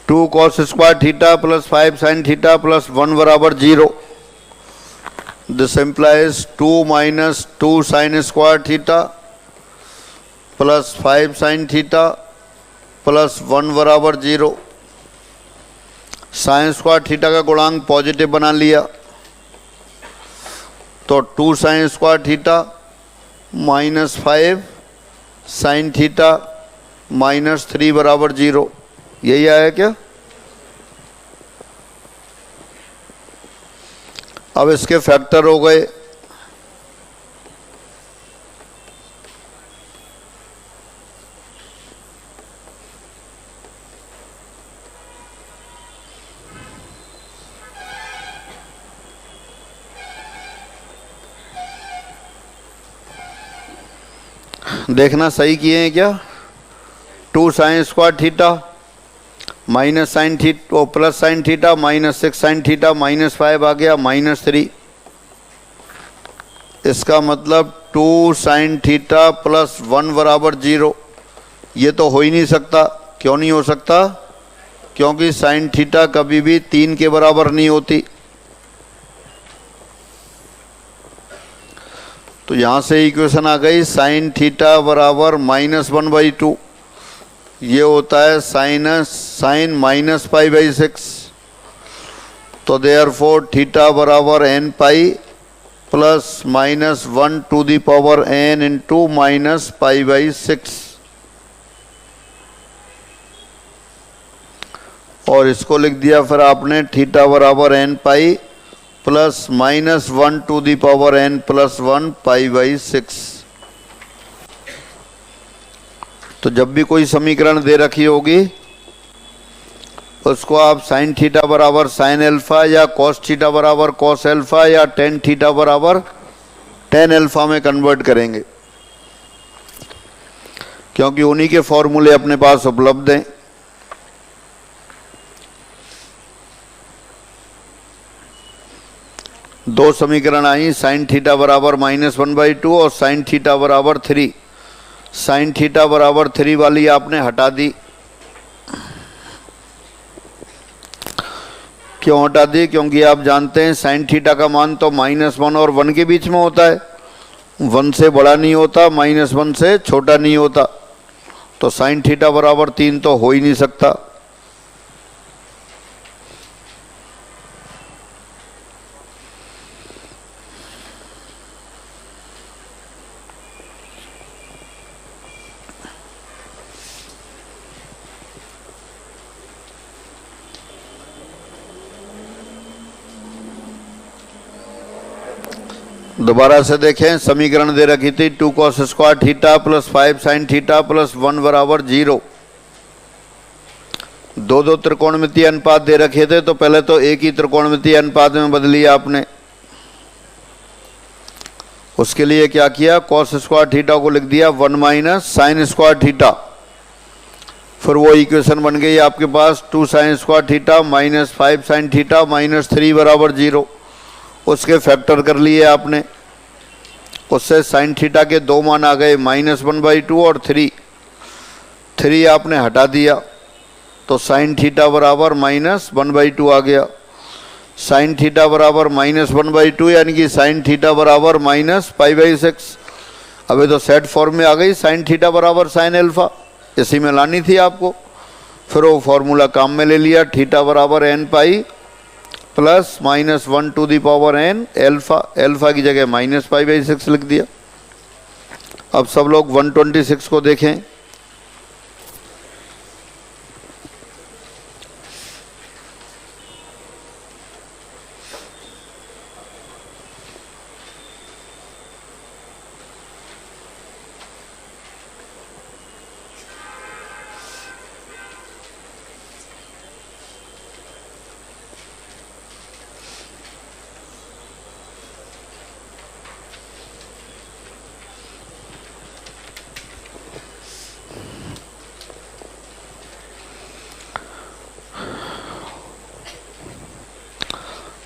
Speaker 1: Two cos square theta plus 5 sine theta plus 1 बराबर 0। This implies 2 minus 2 sine square theta plus 5 sine theta plus 1 बराबर 0। साइन स्क्वायर थीटा का गुणांक पॉजिटिव बना लिया तो 2 sine square theta minus 5 sine theta minus 3 बराबर 0। यही आया क्या? अब इसके फैक्टर हो गए। देखना सही किए हैं क्या? 2 sine square theta minus sign theta plus sine theta minus 6 sine theta minus 5 आ गया माइनस 3। इसका मतलब 2 साइन थीटा प्लस 1 बराबर 0। ये तो हो ही नहीं सकता। क्यों नहीं हो सकता? क्योंकि साइन थीटा कभी भी 3 के बराबर नहीं होती। तो यहाँ से इक्वेशन आ गई साइन थीटा बराबर -1/2। ये होता है साइन माइनस पाई बाई 6। तो देयरफॉर थीटा बराबर n pi plus -1 to the power n into minus pi by 6। और इसको लिख दिया फिर आपने थीटा बराबर n pi plus -1 to the power n plus 1 pi by 6। तो जब भी कोई समीकरण दे रखी होगी उसको आप साइन थीटा बराबर साइन अल्फा या कॉस थीटा बराबर कॉस अल्फा या टेन थीटा बराबर टेन अल्फा में कन्वर्ट करेंगे, क्योंकि उन्हीं के फॉर्मूले अपने पास उपलब्ध हैं। दो समीकरण आई, साइन थीटा बराबर -1/2 और साइन थीटा बराबर 3। साइन थीटा बराबर 3 वाली आपने हटा दी। क्यों हटा दी? क्योंकि आप जानते हैं साइन थीटा का मान तो -1 और 1 के बीच में होता है। 1 से बड़ा नहीं होता, -1 से छोटा नहीं होता। तो साइन थीटा बराबर 3 तो हो ही नहीं सकता। दोबारा से देखें, समीकरण दे रखी थी 2 cos square theta plus 5 sine theta plus 1 बराबर 0। दो त्रिकोणमितीय अनुपात दे रखे थे, तो पहले तो एक ही त्रिकोणमितीय अनुपात में बदली आपने। उसके लिए क्या किया? cos स्क्वायर थीटा को लिख दिया 1 माइनस साइन स्क्वायर थीटा। फिर वो इक्वेशन बन गई आपके पास 2 sine square theta minus 5 sine theta minus 3 बराबर 0। उसके फैक्टर कर लिए आपने। उससे साइन थीटा के दो मान आ गए, -1/2 और 3 आपने हटा दिया तो साइन थीटा बराबर -1/2 आ गया। साइन थीटा बराबर -1/2 यानी कि साइन थीटा बराबर -π/6। अभी तो सेट फॉर्म में आ गई साइन थीटा बराबर साइन अल्फा, इसी में लानी थी आपको। फिर वो फॉर्मूला काम में ले लिया, थीटा बराबर n pi plus -1 to the power n alpha. Alpha की जगह -π/6 लिख दिया। अब सब लोग 126 को देखें।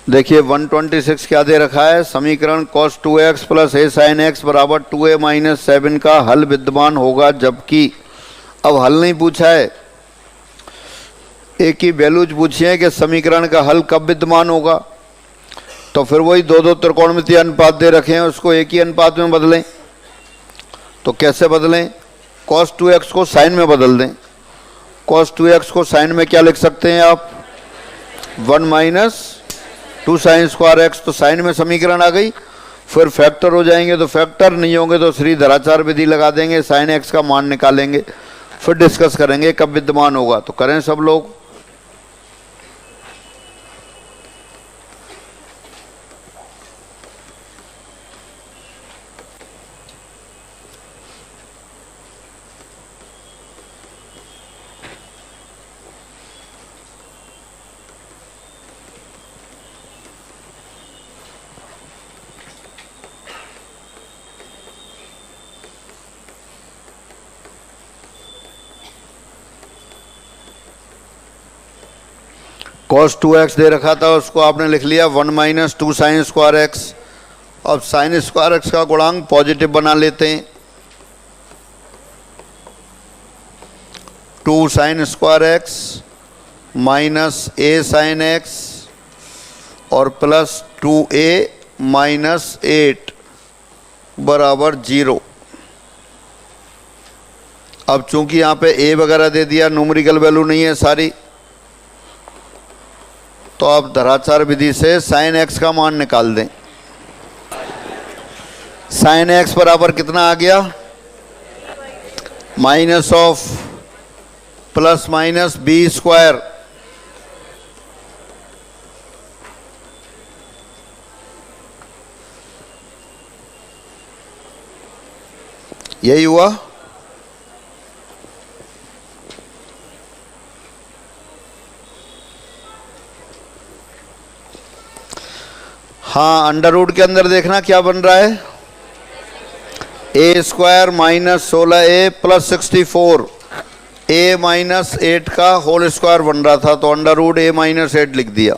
Speaker 1: देखिए 126 क्या दे रखा है? समीकरण cos 2x plus a sin x बराबर 2a माइनस 7 का हल विद्यमान होगा, जबकि अब हल नहीं पूछा है, एक ही वैल्यूज पूछी है कि समीकरण का हल कब विद्यमान होगा। तो फिर वही दो त्रिकोणमितीय अनुपात दे रखे हैं, उसको एक ही अनुपात में बदलें। तो कैसे बदलें? cos 2x को साइन में बदल दें। cos 2x को साइन में क्या लिख सकते हैं आप? 1 माइनस 2 साइन स्क्वायर x, तो साइन में समीकरण आ गई। फिर फैक्टर हो जाएंगे, तो फैक्टर नहीं होंगे तो श्रीधराचार्य विधि लगा देंगे, साइन x का मान निकालेंगे, फिर डिस्कस करेंगे कब विद्यमान होगा। तो करें सब लोग। cos 2x दे रखा था, उसको आपने लिख लिया 1 माइनस 2 साइन स्क्वायर एक्स। अब साइन स्क्वायर एक्स का गुणांक पॉजिटिव बना लेते हैं। 2 sine square x minus a sine x और प्लस 2a माइनस 8 बराबर 0। अब चूंकि यहाँ पे a वगैरह दे दिया, न्यूमेरिकल वैल्यू नहीं है सारी, तो आप धराचार विधि से साइन x का मान निकाल दें। साइन x बराबर कितना आ गया? Minus of plus minus b square, यही हुआ। हाँ, अंडर रूट के अंदर देखना क्या बन रहा है? a square minus 16a plus 64, a minus 8 का होल स्क्वायर बन रहा था, तो अंडर रूट a माइनस 8 लिख दिया।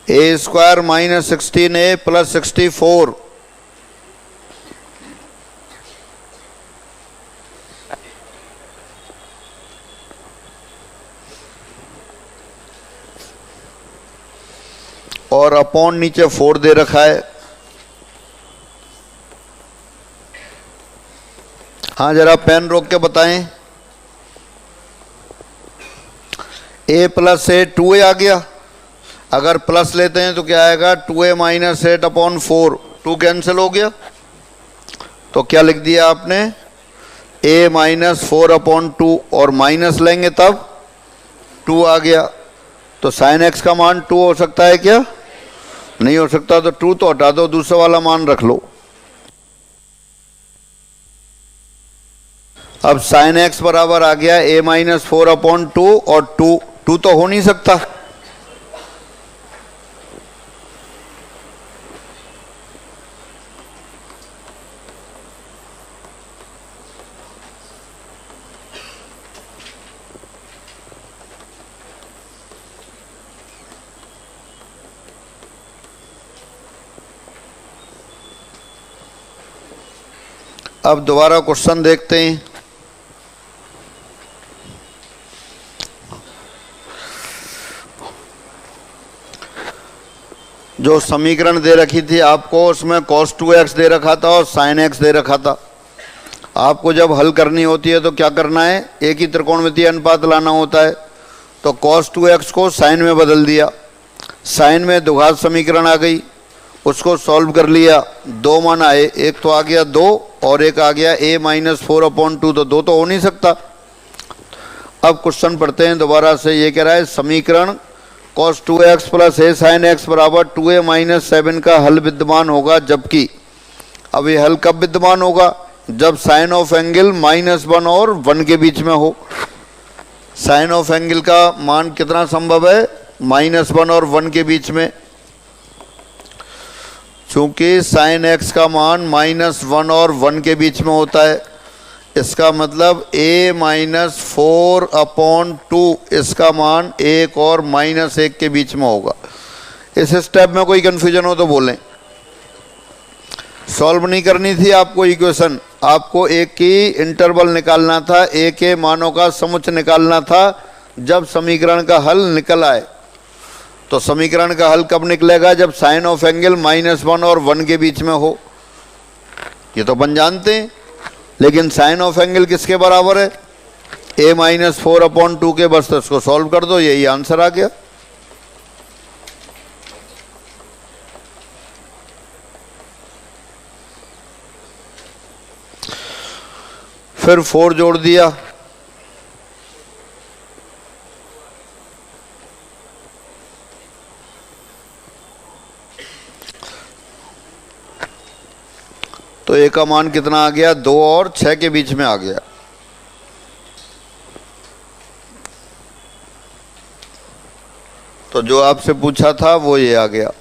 Speaker 1: a square minus 16a plus 64, और अपॉन नीचे 4 दे रखा है। हाँ, जरा पेन रोक के बताएं। a प्लस 8 2a आ गया। अगर प्लस लेते हैं तो क्या आएगा? 2a माइनस 8 अपॉन 4, 2 कैंसिल हो गया। तो क्या लिख दिया आपने? a माइनस 4 अपॉन 2, और माइनस लेंगे तब 2 आ गया। तो साइन x का मान 2 हो सकता है क्या? नहीं हो सकता, तो 2 तो हटा दो, दूसरा वाला मान रख लो। अब साइन x बराबर आ गया a माइनस 4 अपॉन 2, और 2 तो हो नहीं सकता। अब दोबारा क्वेश्चन देखते हैं। जो समीकरण दे रखी थी आपको, उसमें cos 2x दे रखा था और sin x दे रखा था। आपको जब हल करनी होती है तो क्या करना है? एक ही त्रिकोणमितीय अनुपात लाना होता है। तो cos 2x को sin में बदल दिया, sin में द्विघात समीकरण आ गई, उसको सॉल्व कर लिया। 2 मान आए, एक तो आ गया 2 और एक आ गया a माइनस 4 अपॉन 2, तो 2 तो हो नहीं सकता। अब क्वेश्चन पढ़ते हैं दोबारा से। ये कह रहा है समीकरण cos 2x plus a sin x बराबर 2a माइनस 7 का हल विद्यमान होगा, जबकि अब ये हल कब विद्यमान होगा? जब साइन ऑफ एंगल -1 और 1 के बीच में हो। साइन ऑफ एंगल का मान कितना संभव है? -1 और 1 के बीच में। चूंकि साइन x का मान -1 और 1 के बीच में होता है, इसका मतलब a माइनस 4 अपॉन 2, इसका मान 1 और -1 के बीच में होगा। इस स्टेप में कोई कन्फ्यूजन हो तो बोलें। सॉल्व नहीं करनी थी आपको इक्वेशन, आपको एक ही इंटरवल निकालना था, एक के मानों का समुच्चय निकालना था जब समीकरण का हल निकल आए। तो समीकरण का हल कब निकलेगा? जब साइन ऑफ एंगल -1 और 1 के बीच में हो। ये तो अपन जानते हैं, लेकिन साइन ऑफ एंगल किसके बराबर है? a-4/2 के। बस तो इसको सॉल्व कर दो, यही आंसर आ गया। फिर 4 जोड़ दिया, तो a का मान कितना आ गया? 2 और 6 के बीच में आ गया। तो जो आपसे पूछा था वो ये आ गया।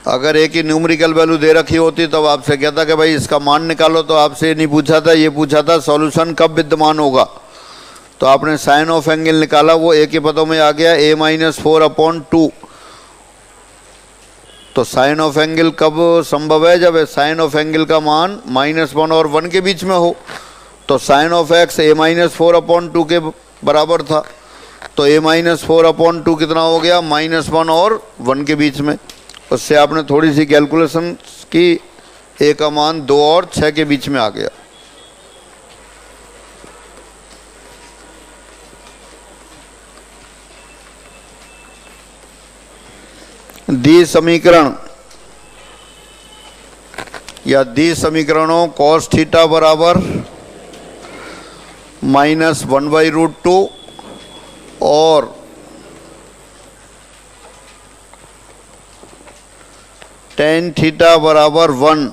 Speaker 1: अगर a की न्यूमेरिकल वैल्यू दे रखी होती तो आपसे कहता कि भाई इसका मान निकालो, तो आपसे ये नहीं पूछा था, ये पूछा था सॉल्यूशन कब विद्यमान होगा। तो आपने साइन ऑफ एंगल निकाला, वो a के पदों में आ गया a-4/2। तो साइन ऑफ एंगल कब संभव है? जब साइन ऑफ एंगल का मान -1 और 1 के बीच में हो। तो साइन ऑफ x a-4/2 के बराबर था, तो a-4/2 कितना हो गया? -1 और 1 के बीच में। उससे आपने थोड़ी सी कैलकुलेशन की, a का मान 2 और 6 के बीच में आ गया। दी समीकरण या दी समीकरणों cos थीटा बराबर -1/√2 और tan थीटा बराबर 1,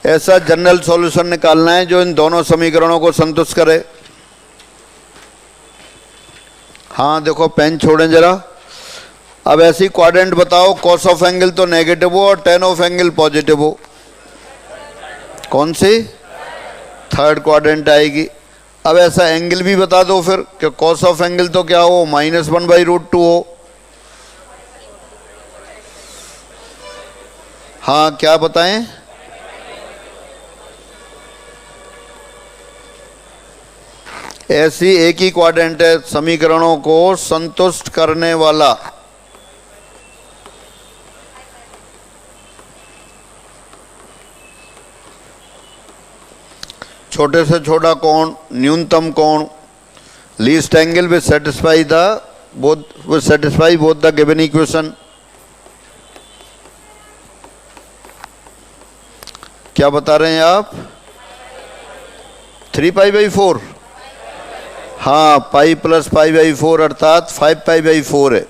Speaker 1: ऐसा जनरल सॉल्यूशन निकालना है जो इन दोनों समीकरणों को संतुष्ट करे। हाँ देखो, पेन छोड़ें जरा। अब ऐसी क्वाड्रेंट बताओ, कॉस ऑफ एंगल तो नेगेटिव हो और टेन ऑफ एंगल पॉजिटिव हो। कौन सी? थर्ड क्वाड्रेंट आएगी। अब ऐसा एंगल भी बता दो फिर कि कॉस ऑफ एंगल तो क्या हो? -1/√2 हो। हाँ क्या बताएं? ऐसी एक ही क्वाड्रेंट है समीकरणों को संतुष्ट करने वाला। छोटे से छोटा कोण, न्यूनतम कोण, least angle will satisfy both the given equation. क्या बता रहे हैं आप? 3π/4। हाँ, पाई प्लस π/4 अर्थात 5π/4 है।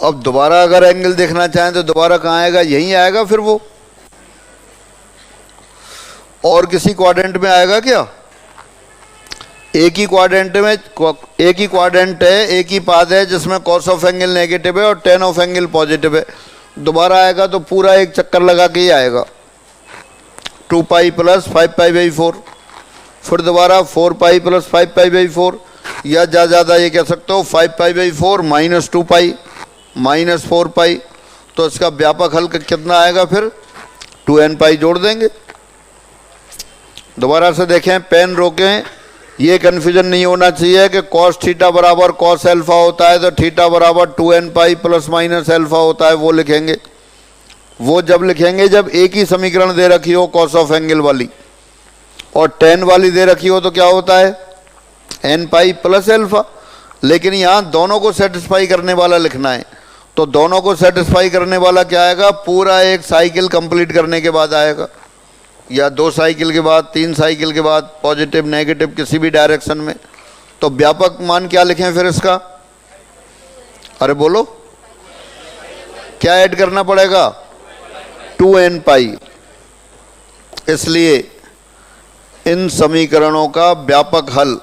Speaker 1: अब दोबारा अगर एंगल देखना चाहें तो दोबारा कहाँ आएगा? यहीं आएगा फिर वो। और किसी क्वाड्रेंट में आएगा क्या? एक ही क्वाड्रेंट में, एक ही क्वाड्रेंट है, एक ही पाद है जिसमें कॉस ऑफ एंगल नेगेटिव है और टेन ऑफ एंगल पॉजिटिव है। दोबारा आएगा तो पूरा एक चक्कर लगा के ही आएगा। 2π प्लस 5π/4, फिर दोबारा 4π प्लस 5π/4, या ज़्यादा ये कह सकते हो 5π/4 माइनस 2π माइनस 4π। तो इसका व्यापक हल कितना आएगा फिर? 2nπ जोड़ देंगे। दोबारा से देखें, पेन रोकें, ये कन्फ्यूजन नहीं होना चाहिए कि cos थीटा बराबर cos अल्फा होता है तो थीटा बराबर 2nπ प्लस माइनस अल्फा होता है। वो लिखेंगे, वो जब लिखेंगे जब एक ही समीकरण दे रखी हो कॉस ऑफ एंगल वाली और टेन वाली दे रखी हो तो क्या होता है? nπ plus alpha. लेकिन यहाँ दोनों को सेटिस्फाई करने वाला लिखना है, तो दोनों को सेटिस्फाई करने वाला क्या आएगा? पूरा एक साइकिल कंप्लीट करने के बाद आएगा, या 2 साइकिल के बाद, 3 साइकिल के बाद, पॉजिटिव नेगेटिव किसी भी डायरेक्शन में। तो व्यापक मान क्या लिखें फिर इसका? अरे बोलो, क्या ऐड करना पड़ेगा? 2nπ। इसलिए इन समीकरणों का व्यापक हल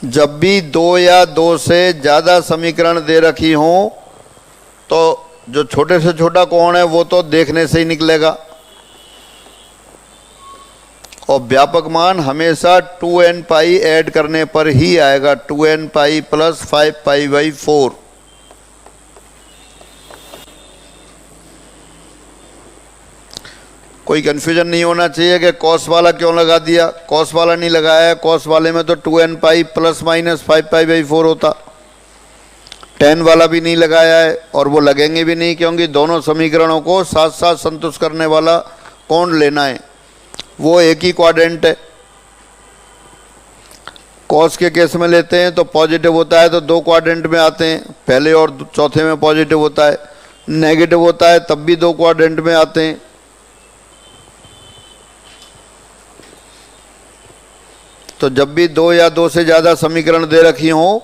Speaker 1: जब भी 2 या 2 से ज़्यादा समीकरण दे रखी हों तो जो छोटे से छोटा कोण है वो तो देखने से ही निकलेगा, और व्यापक मान हमेशा 2n पाई ऐड करने पर ही आएगा, 2n pi plus 5 pi by 4। कोई कंफ्यूजन नहीं होना चाहिए कि कॉस वाला क्यों लगा दिया, कॉस वाला नहीं लगाया है। कॉस वाले में तो 2n pi plus minus 5 pi by 4 होता। tan वाला भी नहीं लगाया है और वो लगेंगे भी नहीं, क्योंकि दोनों समीकरणों को साथ साथ संतुष्ट करने वाला कोण लेना है, वो एक ही क्वाड्रेंट है। कॉस के केस में लेते हैं तो पॉजिटिव होता है तो 2 क्वाड्रेंट में आते हैं, पहले और चौथे में पॉजिटिव होता है। नेगेटिव होता है तब भी 2 क्वाड्रेंट में आते हैं। तो जब भी 2 या 2 से ज़्यादा समीकरण दे रखी हों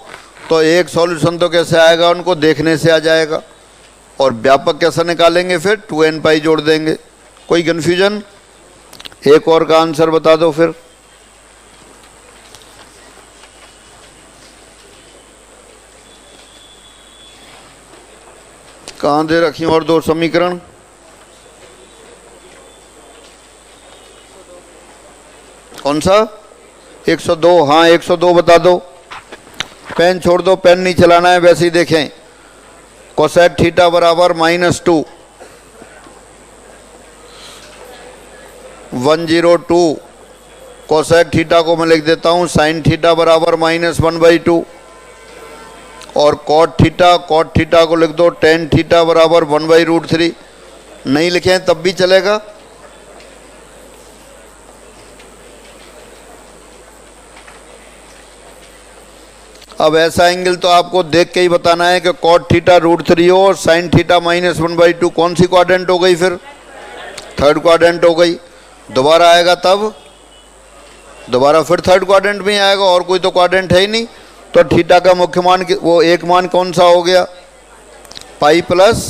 Speaker 1: तो एक सॉल्यूशन तो कैसे आएगा, उनको देखने से आ जाएगा। और व्यापक कैसे निकालेंगे, फिर 2n पाई जोड़ देंगे। कोई कन्फ्यूजन? एक और का आंसर बता दो फिर। कहाँ दे रखी और 2 समीकरण? कौन सा? 102। हाँ 102 बता दो। पेन छोड़ दो, पेन नहीं चलाना है, वैसे ही देखें। कोसेक थीटा बराबर -2, 102। कोसेक थीटा को मैं लिख देता हूँ साइन थीटा बराबर -1/2 और कॉट थीटा को लिख दो टेन थीटा बराबर 1/√3। नहीं लिखें तब भी चलेगा। अब ऐसा एंगल तो आपको देख के ही बताना है कि कॉट थीटा √3 हो और साइन थीटा -1/2। कौन सी क्वाड्रेंट हो गई फिर? थर्ड क्वाड्रेंट हो गई। दोबारा आएगा तब दोबारा फिर थर्ड क्वाड्रेंट में आएगा, और कोई तो क्वाड्रेंट है ही नहीं। तो थीटा का मुख्य मान वो एक मान कौन सा हो गया? Pi plus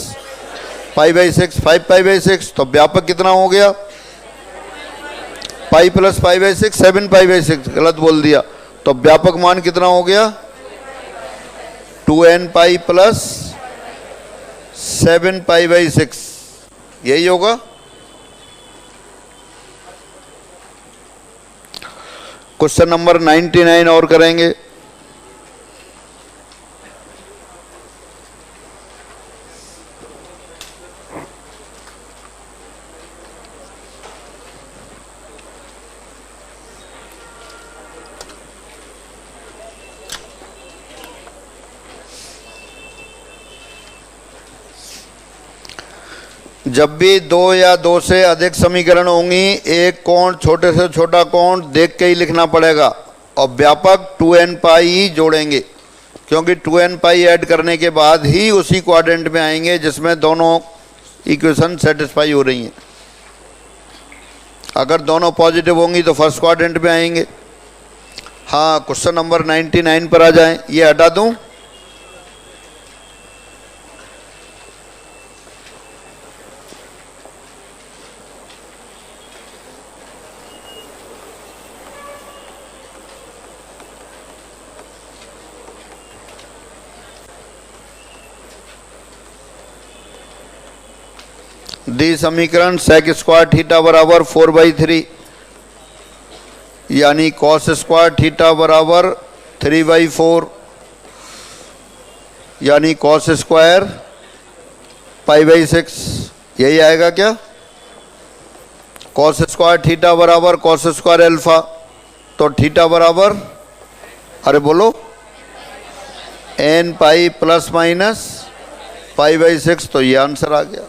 Speaker 1: π/6, 5 π/6। तो व्यापक कितना हो गया? Pi plus π/6, 7 π/6। गलत बोल दिया। तो व्यापक मान कितना हो गया? 2n pi plus 7 π/6। यही होगा। क्वेश्चन नंबर 99 और करेंगे। जब भी 2 या 2 से अधिक समीकरण होंगी, एक कोण छोटे से छोटा कोण देख के ही लिखना पड़ेगा और व्यापक 2n पाई ही जोड़ेंगे, क्योंकि 2n पाई ऐड करने के बाद ही उसी क्वाड्रेंट में आएंगे जिसमें दोनों इक्वेशन सेटिस्फाई हो रही हैं। अगर दोनों पॉजिटिव होंगी तो फर्स्ट क्वाड्रेंट में आएंगे। हाँ क्वेश्चन नंबर 99 पर आ जाएं। ये हटा दूं? दी समीकरण सेक स्क्वायर थीटा बराबर 4/3 यानी कॉस स्क्वायर थीटा बराबर 3/4 यानी कॉस स्क्वायर π/6। यही आएगा क्या? कॉस स्क्वायर थीटा बराबर कॉस स्क्वायर अल्फा। तो थीटा बराबर अरे बोलो n पाई प्लस माइनस π/6। तो ये आंसर आ गया।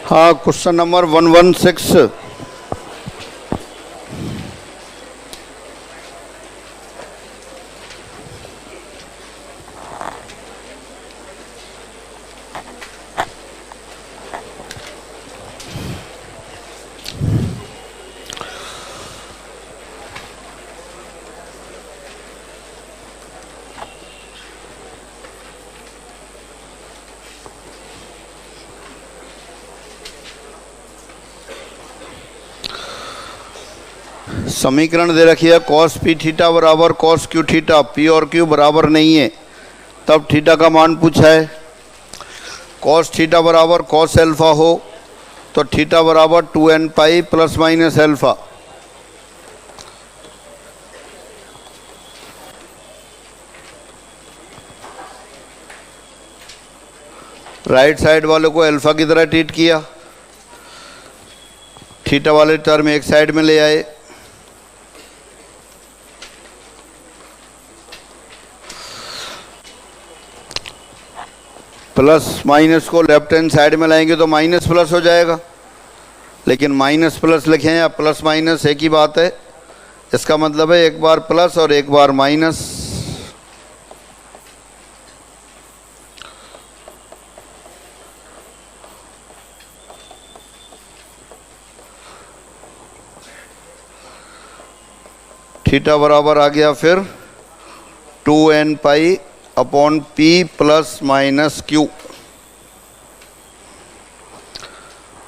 Speaker 1: हाँ क्वेश्चन नंबर 116। समीकरण दे रखी है कॉस पी थीटा बराबर कॉस क्यू थीटा, पी और क्यू बराबर नहीं है, तब थीटा का मान पूछा है। कॉस थीटा बराबर कॉस एल्फा हो तो थीटा बराबर 2n pi plus minus alpha. Right side वाले को अल्फा की तरह ट्रीट किया, थीटा वाले टर्म एक साइड में ले आए। प्लस माइनस को लेफ्ट हैंड साइड में लाएंगे तो माइनस प्लस हो जाएगा, लेकिन माइनस प्लस लिखें या प्लस माइनस एक ही बात है। इसका मतलब है एक बार प्लस और एक बार माइनस। थीटा बराबर आ गया फिर 2n pi upon P plus minus Q.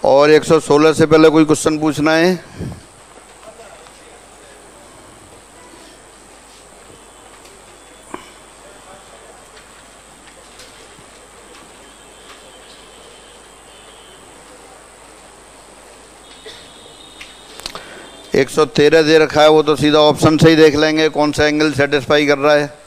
Speaker 1: और 116 से पहले कोई क्वेश्चन पूछना है? एक 113 दे रखा है, वो तो सीधा ऑप्शन से ही देख लेंगे कौन सा एंगल सेटिस्फाई कर रहा है।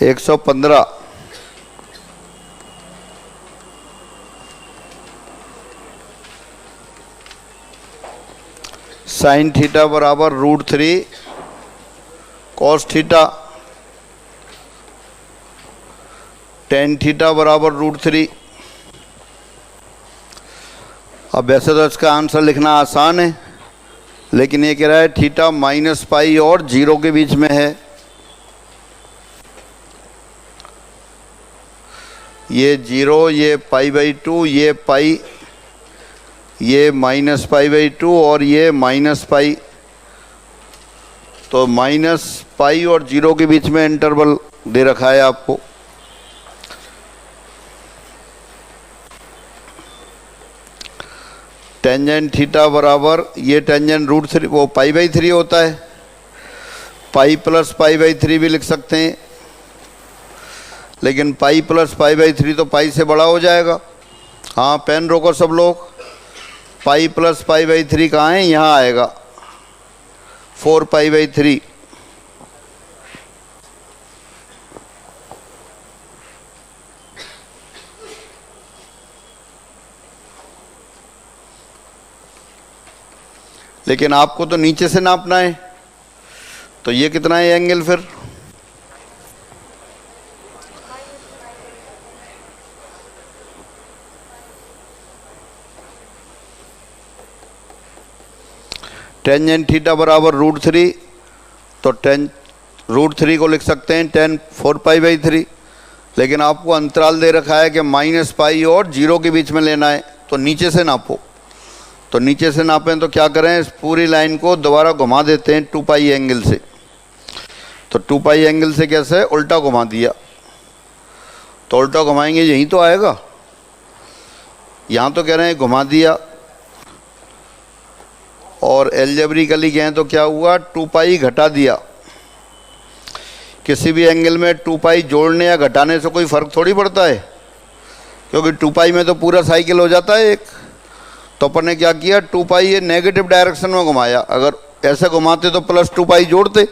Speaker 1: एक 115 साइन थीटा बराबर √3 कॉस थीटा, टेन थीटा बराबर √3। अब वैसे तो इसका आंसर लिखना आसान है, लेकिन ये कह रहा है थीटा माइनस पाई और 0 के बीच में है। ये 0, ये π/2, ये पाई, ये माइनस π/2 और ये माइनस पाई। तो माइनस पाई और 0 के बीच में इंटरवल दे रखा है आपको। टेंजेंट थीटा बराबर ये टेंजेंट √3 वो π/3 होता है, पाई प्लस π/3 भी लिख सकते हैं, लेकिन पाई प्लस π/3 तो पाई से बड़ा हो जाएगा। हाँ, पेन रोको सब लोग। पाई प्लस π/3 कहाँ है? यहाँ आएगा 4π/3। लेकिन आपको तो नीचे से नापना है, तो ये कितना है एंगल फिर? टेंजेंट थीटा बराबर √3, तो √3 को लिख सकते हैं 4π/3, लेकिन आपको अंतराल दे रखा है कि माइनस पाई और 0 के बीच में लेना है, तो नीचे से नापो। तो नीचे से नापें तो क्या करें, इस पूरी लाइन को दोबारा घुमा देते हैं 2π एंगल से। तो 2π एंगल से कैसे? उल्टा घुमा दिया, तो उल्टा घुमाएंगे यहीं तो आएगा। यहाँ तो कह रहे हैं घुमा दिया, और एल्जेब्रिकली कहें तो क्या हुआ, 2π घटा दिया। किसी भी एंगल में 2π जोड़ने या घटाने से कोई फ़र्क थोड़ी पड़ता है, क्योंकि 2π में तो पूरा साइकिल हो जाता है एक। तो अपन ने क्या किया, 2π ये नेगेटिव डायरेक्शन में घुमाया। अगर ऐसे घुमाते तो प्लस 2π जोड़ते,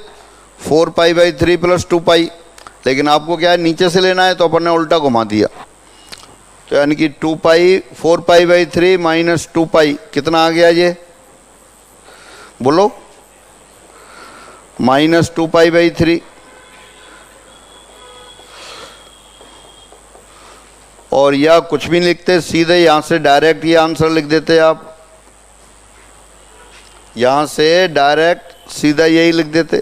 Speaker 1: 4π/3 प्लस 2π, लेकिन आपको क्या है नीचे से लेना है, तो अपन ने उल्टा घुमा दिया। तो यानी कि 2π 4π/3 माइनस 2π कितना आ गया ये? बोलो, माइनस 2π/3। और या कुछ भी लिखते, सीधे यहाँ से डायरेक्ट ये आंसर लिख देते आप, यहाँ से डायरेक्ट सीधा यही लिख देते।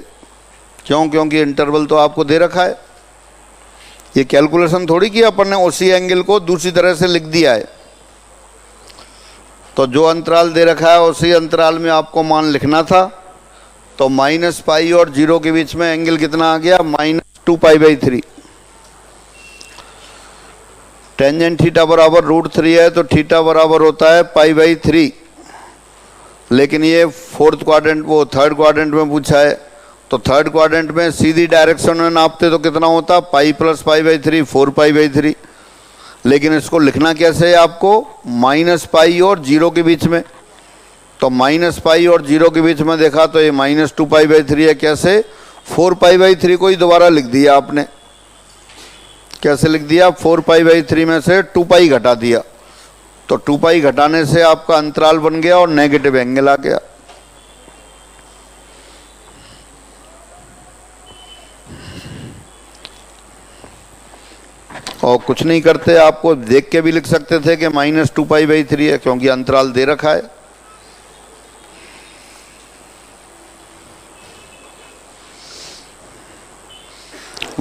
Speaker 1: क्यों? क्योंकि इंटरवल तो आपको दे रखा है। ये कैलकुलेशन थोड़ी किया अपन ने, उसी एंगल को दूसरी तरह से लिख दिया है। तो जो अंतराल दे रखा है उसी अंतराल में आपको मान लिखना था, तो माइनस पाई और 0 के बीच में एंगल कितना आ गया, -2π/3। टेंजेंट थीटा बराबर √3 है तो थीटा बराबर होता है π/3। लेकिन ये थर्ड क्वाड्रेंट में पूछा है, तो थर्ड क्वाड्रेंट में सीधी डायरेक्शन में नापते तो कितना होता, पाई प्लस π/3, 4π/3। लेकिन इसको लिखना कैसे है आपको, -पाई और 0 के बीच में। तो -पाई और 0 के बीच में देखा तो ये -2π/3 है। कैसे, 4π/3 को ही दोबारा लिख दिया आपने। कैसे लिख दिया, 4π/3 में से 2π घटा दिया, तो 2π घटाने से आपका अंतराल बन गया और नेगेटिव एंगल आ गया। और कुछ नहीं करते, आपको देख के भी लिख सकते थे कि -2π/3 है, क्योंकि अंतराल दे रखा है। -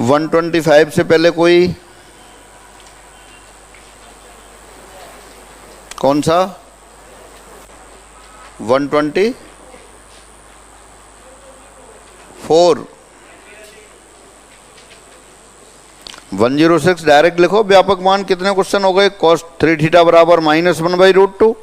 Speaker 1: 125 से पहले कोई कौन सा, 124, 106 डायरेक्ट लिखो। व्यापक मान कितने क्वेश्चन हो गए, cos 3θ बराबर -1/√2। -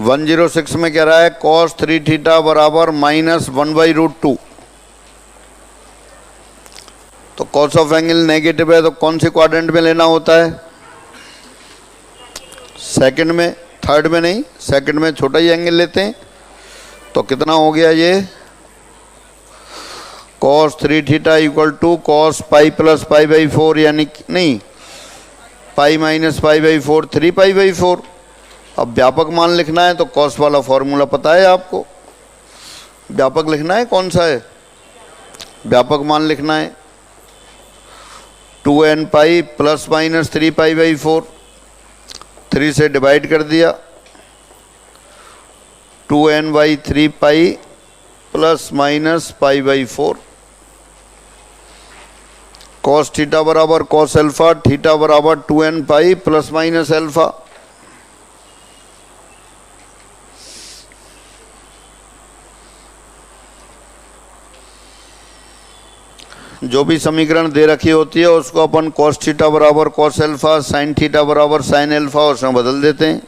Speaker 1: 106 में कह रहा है cos 3θ बराबर -1/√2। तो cos ऑफ एंगल नेगेटिव है तो कौन से क्वाड्रेंट में लेना होता है, सेकंड में, थर्ड में नहीं, सेकंड में छोटा ही एंगल लेते हैं। तो कितना हो गया ये, cos 3θ = cos π + π/4, यानी नहीं, π - π/4, 3π/4। अब व्यापक मान लिखना है तो cos वाला फॉर्मूला पता है आपको। व्यापक लिखना है, कौन सा है व्यापक मान लिखना है, 2nπ ± 3π/4, 3 से डिवाइड कर दिया, 2n/3π ± π/4। cos θ बराबर cos अल्फा, θ बराबर 2nπ ± अल्फा। जो भी समीकरण दे रखी होती है उसको अपन cos θ बराबर cos अल्फा, sin θ बराबर sin अल्फा उसमें बदल देते हैं।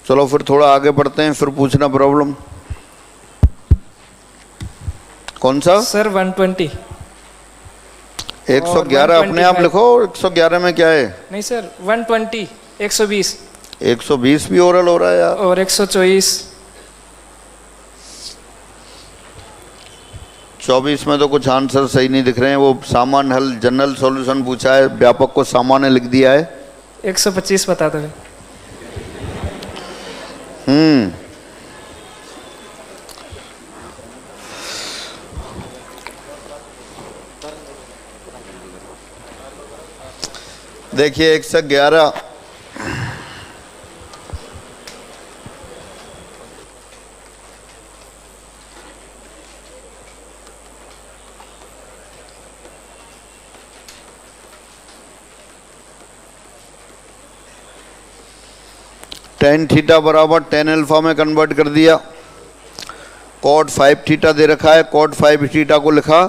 Speaker 1: चलो फिर थोड़ा आगे बढ़ते हैं, फिर पूछना प्रॉब्लम। कौन सा
Speaker 3: सर, 120।
Speaker 1: 111 अपने आप लिखो, 111 में क्या है,
Speaker 3: नहीं सर, 120, 120
Speaker 1: 120 भी ओरल हो रहा है यार।
Speaker 3: और 124।
Speaker 1: 24 में तो कुछ आंसर सही नहीं दिख रहे हैं, वो सामान्य हल जनरल सॉल्यूशन पूछा है, व्यापक को सामान्य लिख दिया है।
Speaker 3: 125 बता दो।
Speaker 1: देखिए 111, tan θ बराबर tan अल्फा में कन्वर्ट कर दिया। cot 5θ दे रखा है, cot 5θ को लिखा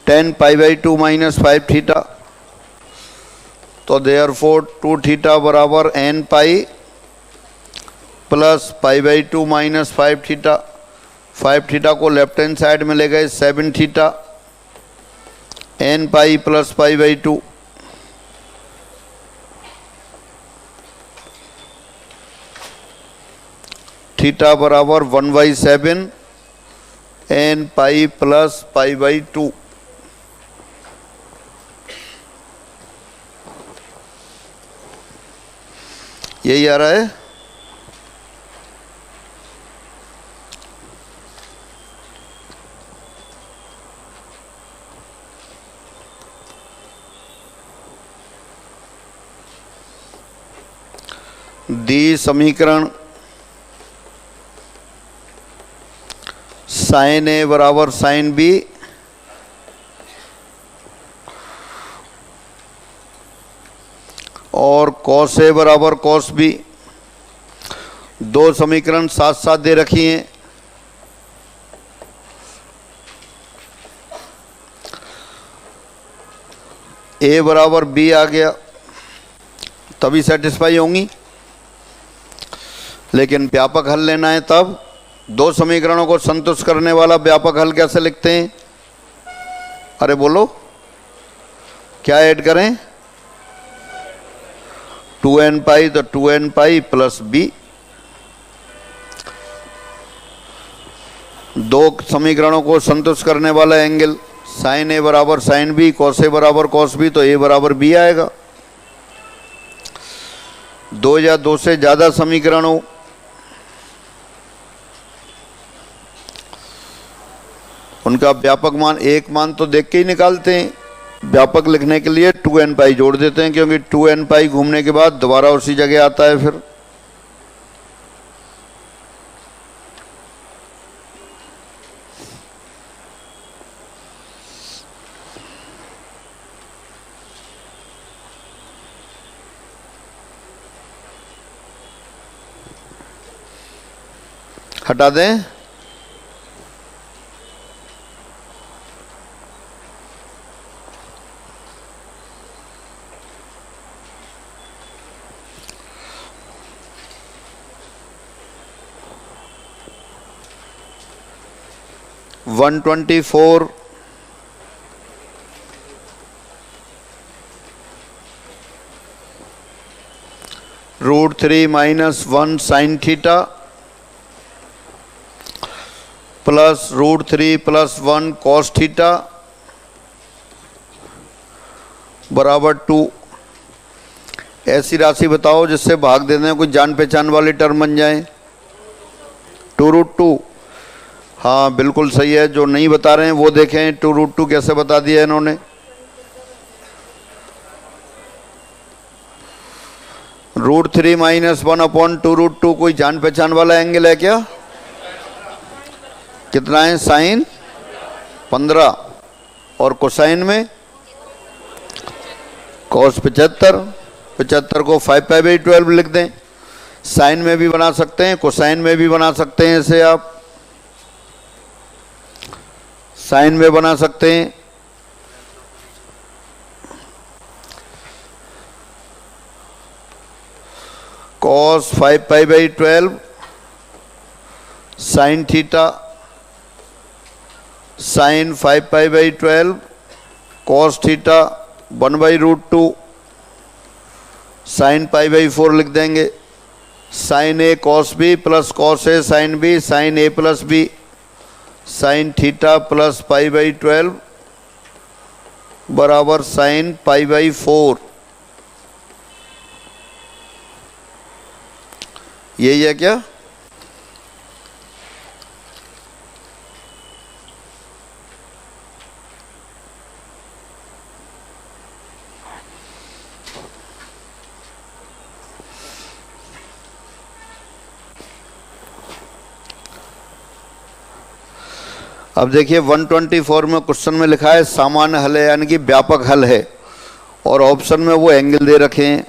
Speaker 1: tan π/2 - 5θ। तो देयरफॉर 2θ बराबर nπ + π/2 - 5θ। 5θ को लेफ्ट हैंड साइड में ले गए, 7θ, nπ + π/2। थीटा बराबर 1/7 nπ + π/2। यही आ रहा है। दी समीकरण साइन ए बराबर साइन बी, और कॉस ए बराबर कॉस बी। दो समीकरण साथ साथ दे रखी हैं। ए बराबर बी आ गया तभी सेटिस्फाई होंगी, लेकिन व्यापक हल लेना है तब। दो समीकरणों को संतुष्ट करने वाला व्यापक हल कैसे लिखते हैं? अरे बोलो, क्या ऐड करें? 2n पाई, तो 2n पाई प्लस बी। दो समीकरणों को संतुष्ट करने वाला एंगल साइन ए बराबर साइन बी, कॉस ए बराबर कॉस बी, तो ए बराबर बी आएगा। दो या दो से ज्यादा समीकरण हो, उनका व्यापक मान एक मान तो देख के ही निकालते हैं। व्यापक लिखने के लिए 2n पाई जोड़ देते हैं, क्योंकि 2n पाई घूमने के बाद दोबारा उसी जगह आता है। फिर हटा दें। (124) √3 minus 1 sign theta plus √3 plus 1 cos theta बराबर 2। ऐसी राशि बताओ जिससे भाग दे दें, कोई जान पहचान वाली टर्म बन जाए। 2√2, हाँ बिल्कुल सही है। जो नहीं बता रहे हैं वो देखें 2√2 कैसे बता दिया इन्होंने। √3 माइनस 1 अपॉन 2√2 कोई जान पहचान वाला एंगल है क्या? कितना है? साइन 15, और कोसाइन में कॉस 75। 75 को 5π/12 लिख दें। साइन में भी बना सकते हैं, कोसाइन में भी बना सकते हैं। इसे आप साइन में बना सकते हैं। Cos 5π/12 sine theta, sine 5π/12 cos theta 1/√2 sine π/4 लिख देंगे। Sine A cos B plus cos A sine B, sine A plus B sine theta plus π/12 बराबर साइन π/4। यही है क्या? अब देखिए 124 में क्वेश्चन में लिखा है सामान्य हल है, यानी कि व्यापक हल है, और ऑप्शन में वो एंगल दे रखे हैं,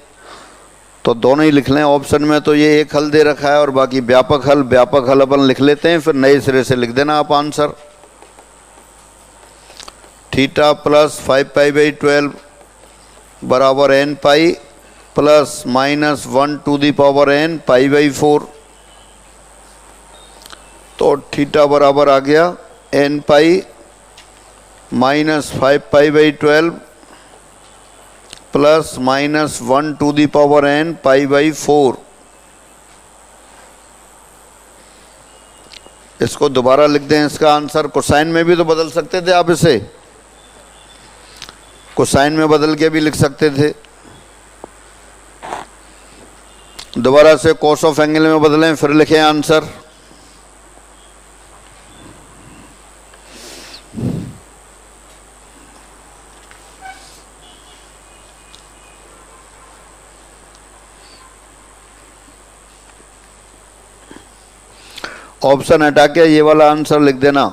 Speaker 1: तो दोनों ही लिख लें। ऑप्शन में तो ये एक हल दे रखा है और बाकी व्यापक हल। व्यापक हल अपन लिख लेते हैं, फिर नए सिरे से लिख देना आप आंसर। थीटा प्लस 5π/12 बराबर n pi plus minus 1 to the power n π/4। तो थीटा बराबर आ गया n pi minus 5π/12 plus minus 1 to the power n π/4। इसको दोबारा लिख दें, इसका आंसर। कोसाइन में भी तो बदल सकते थे आप इसे, कोसाइन में बदल के भी लिख सकते थे। दोबारा से कॉस ऑफ एंगल में बदलें, फिर लिखें आंसर। ऑप्शन हटा के ये वाला आंसर लिख देना।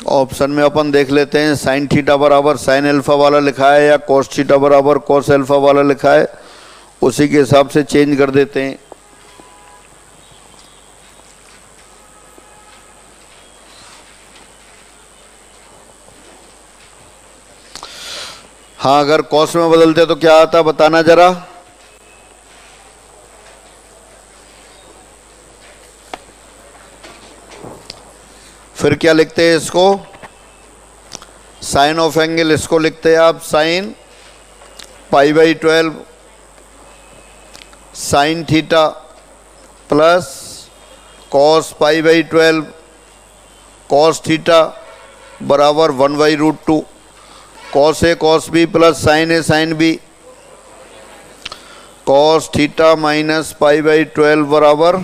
Speaker 1: ऑप्शन में अपन देख लेते हैं साइन थीटा बराबर साइन अल्फा वाला लिखा है या कोस थीटा बराबर कोस अल्फा वाला लिखा है, उसी के हिसाब से चेंज कर देते हैं। हाँ, अगर कॉस में बदलते तो क्या आता बताना जरा। फिर क्या लिखते हैं इसको, साइन ऑफ एंगल इसको लिखते हैं आप sine π/12 sine theta plus cos π/12 cos theta बराबर 1/√2 cos A cos B plus sine A sine B cos theta minus π/12 बराबर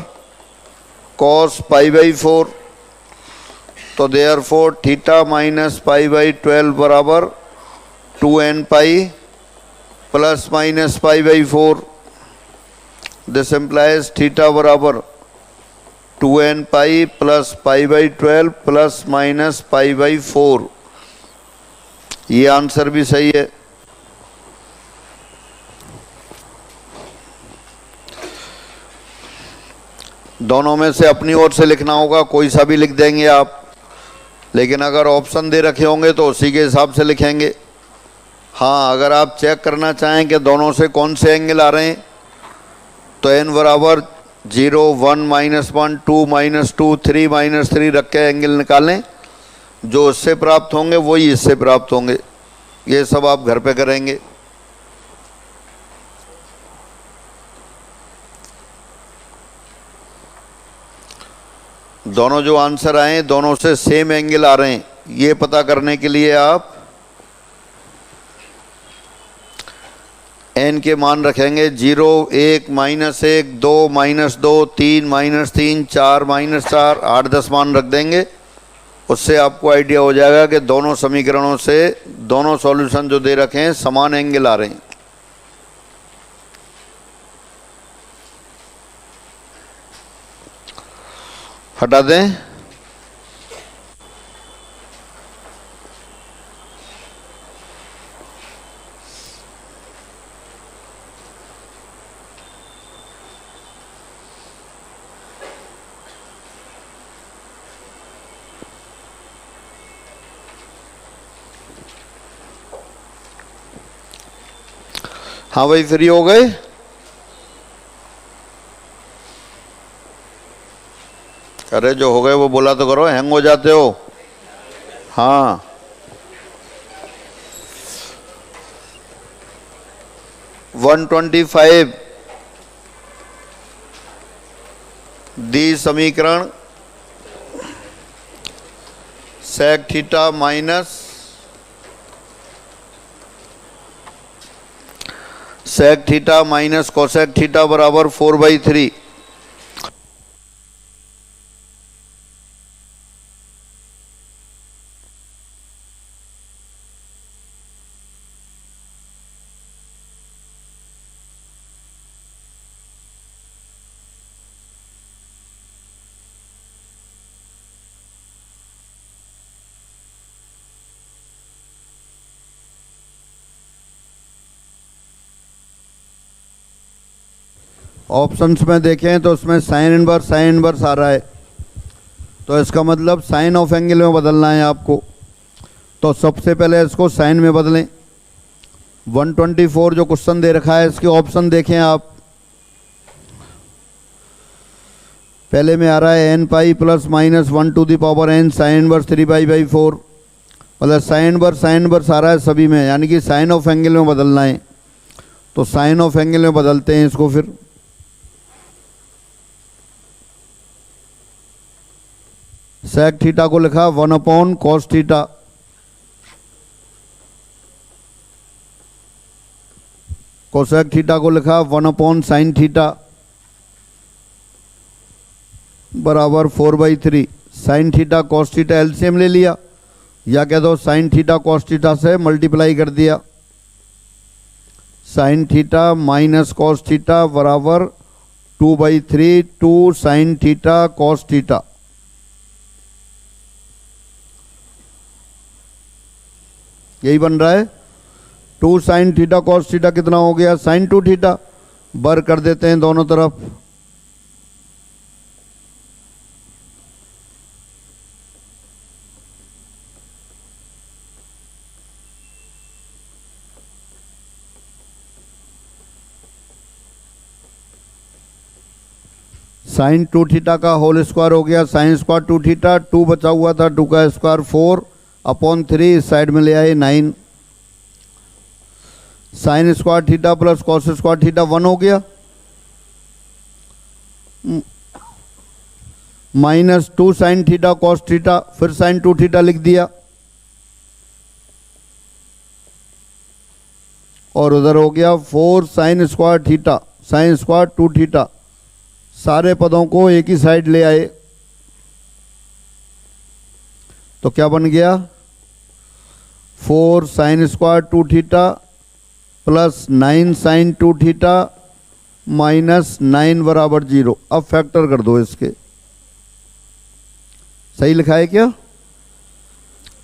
Speaker 1: कॉस π/4। तो देयरफॉर थीटा माइनस π/12 बराबर 2n pi plus minus π/4। This implies theta बराबर 2n pi plus π/12 plus minus π/4। ये answer भी सही है। दोनों में से अपनी ओर से लिखना होगा, कोई सा भी लिख देंगे आप, लेकिन अगर ऑप्शन दे रखे होंगे तो उसी के हिसाब से लिखेंगे। हाँ, अगर आप चेक करना चाहें कि दोनों से कौन से एंगल आ रहे हैं तो n बराबर 0, 1, -1, 2, -2, 3, -3 रख के एंगल निकालें। जो इससे प्राप्त होंगे वही इससे प्राप्त होंगे। ये सब आप घर पे करेंगे। दोनों जो आंसर आए दोनों से सेम एंगल आ रहे हैं, ये पता करने के लिए आप n के मान रखेंगे 0, 1, -1, 2, -2, 3, -3, 4, -4, 8, 10 मान रख देंगे। उससे आपको आइडिया हो जाएगा कि दोनों समीकरणों से दोनों सॉल्यूशन जो दे रखे हैं समान एंगल आ रहे हैं। हटा दें। हाँ भाई, फ्री हो गए? अरे जो हो गए वो बोला तो करो, हैंग हो जाते हो। हाँ, वन 125 दी समीकरण sec theta minus sec theta minus cosec theta बराबर 4/3। ऑप्शंस में देखें तो उसमें साइन इनवर्स आ रहा है, तो इसका मतलब साइन ऑफ एंगल में बदलना है आपको। तो सबसे पहले इसको साइन में बदलें। 124 जो क्वेश्चन दे रखा है इसके ऑप्शन देखें आप। पहले में आ रहा है n pi plus minus 1 to the power n sine inverse 3π/4 मतलब साइन इनवर्स आ रहा है सभी में, यानी कि साइन ऑफ एंगल में बदलना है। तो साइन ऑफ एंगल में बदलते हैं इसको। फिर सेक थीटा को लिखा 1/cos थीटा, कोसेक थीटा को लिखा 1/sin थीटा बराबर 4/3। Sine theta cos theta LCM ले लिया, या कह दो साइन थीटा कॉस थीटा से मल्टीप्लाई कर दिया। Sine theta minus cos theta बराबर 2/3 2 साइन थीटा कॉस थीटा। यही बन रहा है। 2 साइन थीटा कॉस थीटा कितना हो गया? Sine 2 theta. बर कर देते हैं दोनों तरफ। साइन 2 थीटा का होल स्क्वायर हो गया साइन स्क्वायर 2 थीटा। 2 बचा हुआ था, 2 का स्क्वायर 4/3, इस साइड में ले आए 9। Sign square theta plus cos square theta 1 हो गया। Minus 2 sine theta cos theta, फिर साइन 2 थीटा लिख दिया। और उधर हो गया 4 sine square theta sine square 2 theta. सारे पदों को एक ही साइड ले आए तो क्या बन गया? 4 sine square 2 theta plus 9 sine 2 theta minus 9 बराबर 0। अब फैक्टर कर दो इसके। सही लिखा है क्या?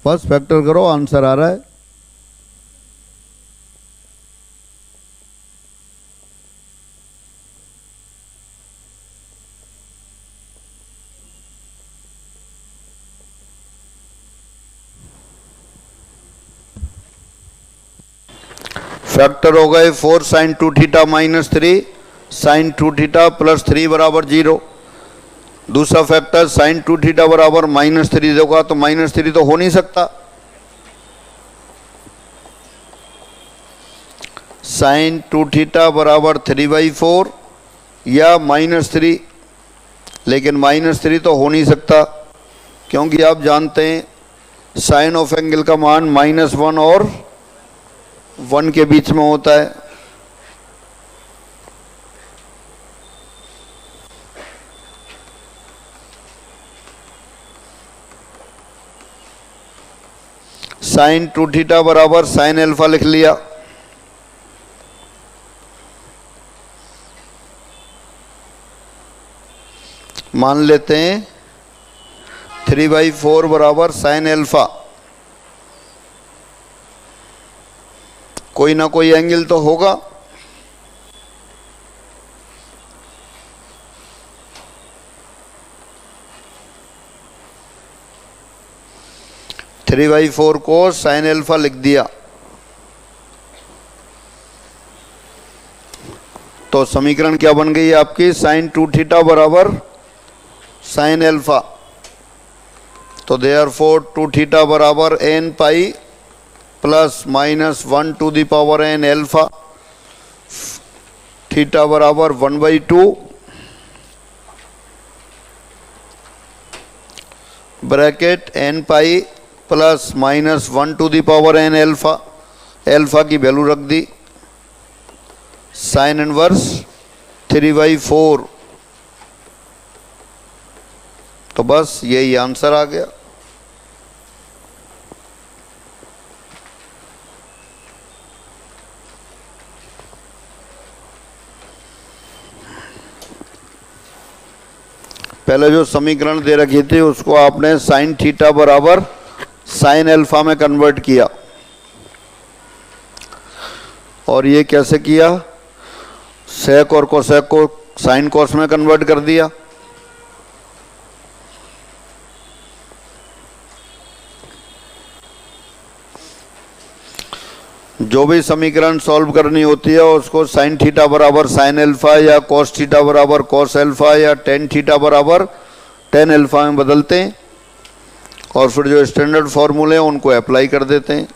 Speaker 1: बस फैक्टर करो, आंसर आ रहा है। फैक्टर हो गए 4 sine 2 theta minus 3 sine 2 theta plus 3 बराबर 0। दूसरा फैक्टर साइन 2 थीटा बराबर -3 होगा तो -3 तो हो नहीं सकता। साइन 2 थीटा बराबर 3/4 या -3, लेकिन -3 तो हो नहीं सकता क्योंकि आप जानते हैं साइन ऑफ एंगल का मान -1 और 1 के बीच में होता है। साइन 2 थीटा बराबर साइन अल्फा लिख लिया। मान लेते हैं 3/4 बराबर साइन अल्फा। कोई ना कोई एंगल तो होगा। थ्री बाई 4 को साइन अल्फा लिख दिया तो समीकरण क्या बन गई आपकी? साइन 2 थीटा बराबर साइन अल्फा। तो देयरफॉर 2 थीटा बराबर n pi plus -1 to the power n alpha. Theta बराबर 1/2 bracket n pi plus -1 to the power n alpha. Alpha की वैल्यू रख दी। Sine inverse 3/4। तो बस यही आंसर आ गया। पहले जो समीकरण दे रखी थी उसको आपने साइन थीटा बराबर साइन अल्फा में कन्वर्ट किया। और ये कैसे किया? सेक और कोसेक को साइन कोस में कन्वर्ट कर दिया। जो भी समीकरण सॉल्व करनी होती है उसको साइन थीटा बराबर साइन अल्फा या कॉस थीटा बराबर कॉस अल्फा या टेन थीटा बराबर टेन अल्फा में बदलते हैं और फिर जो स्टैंडर्ड फॉर्मूले हैं उनको अप्लाई कर देते हैं।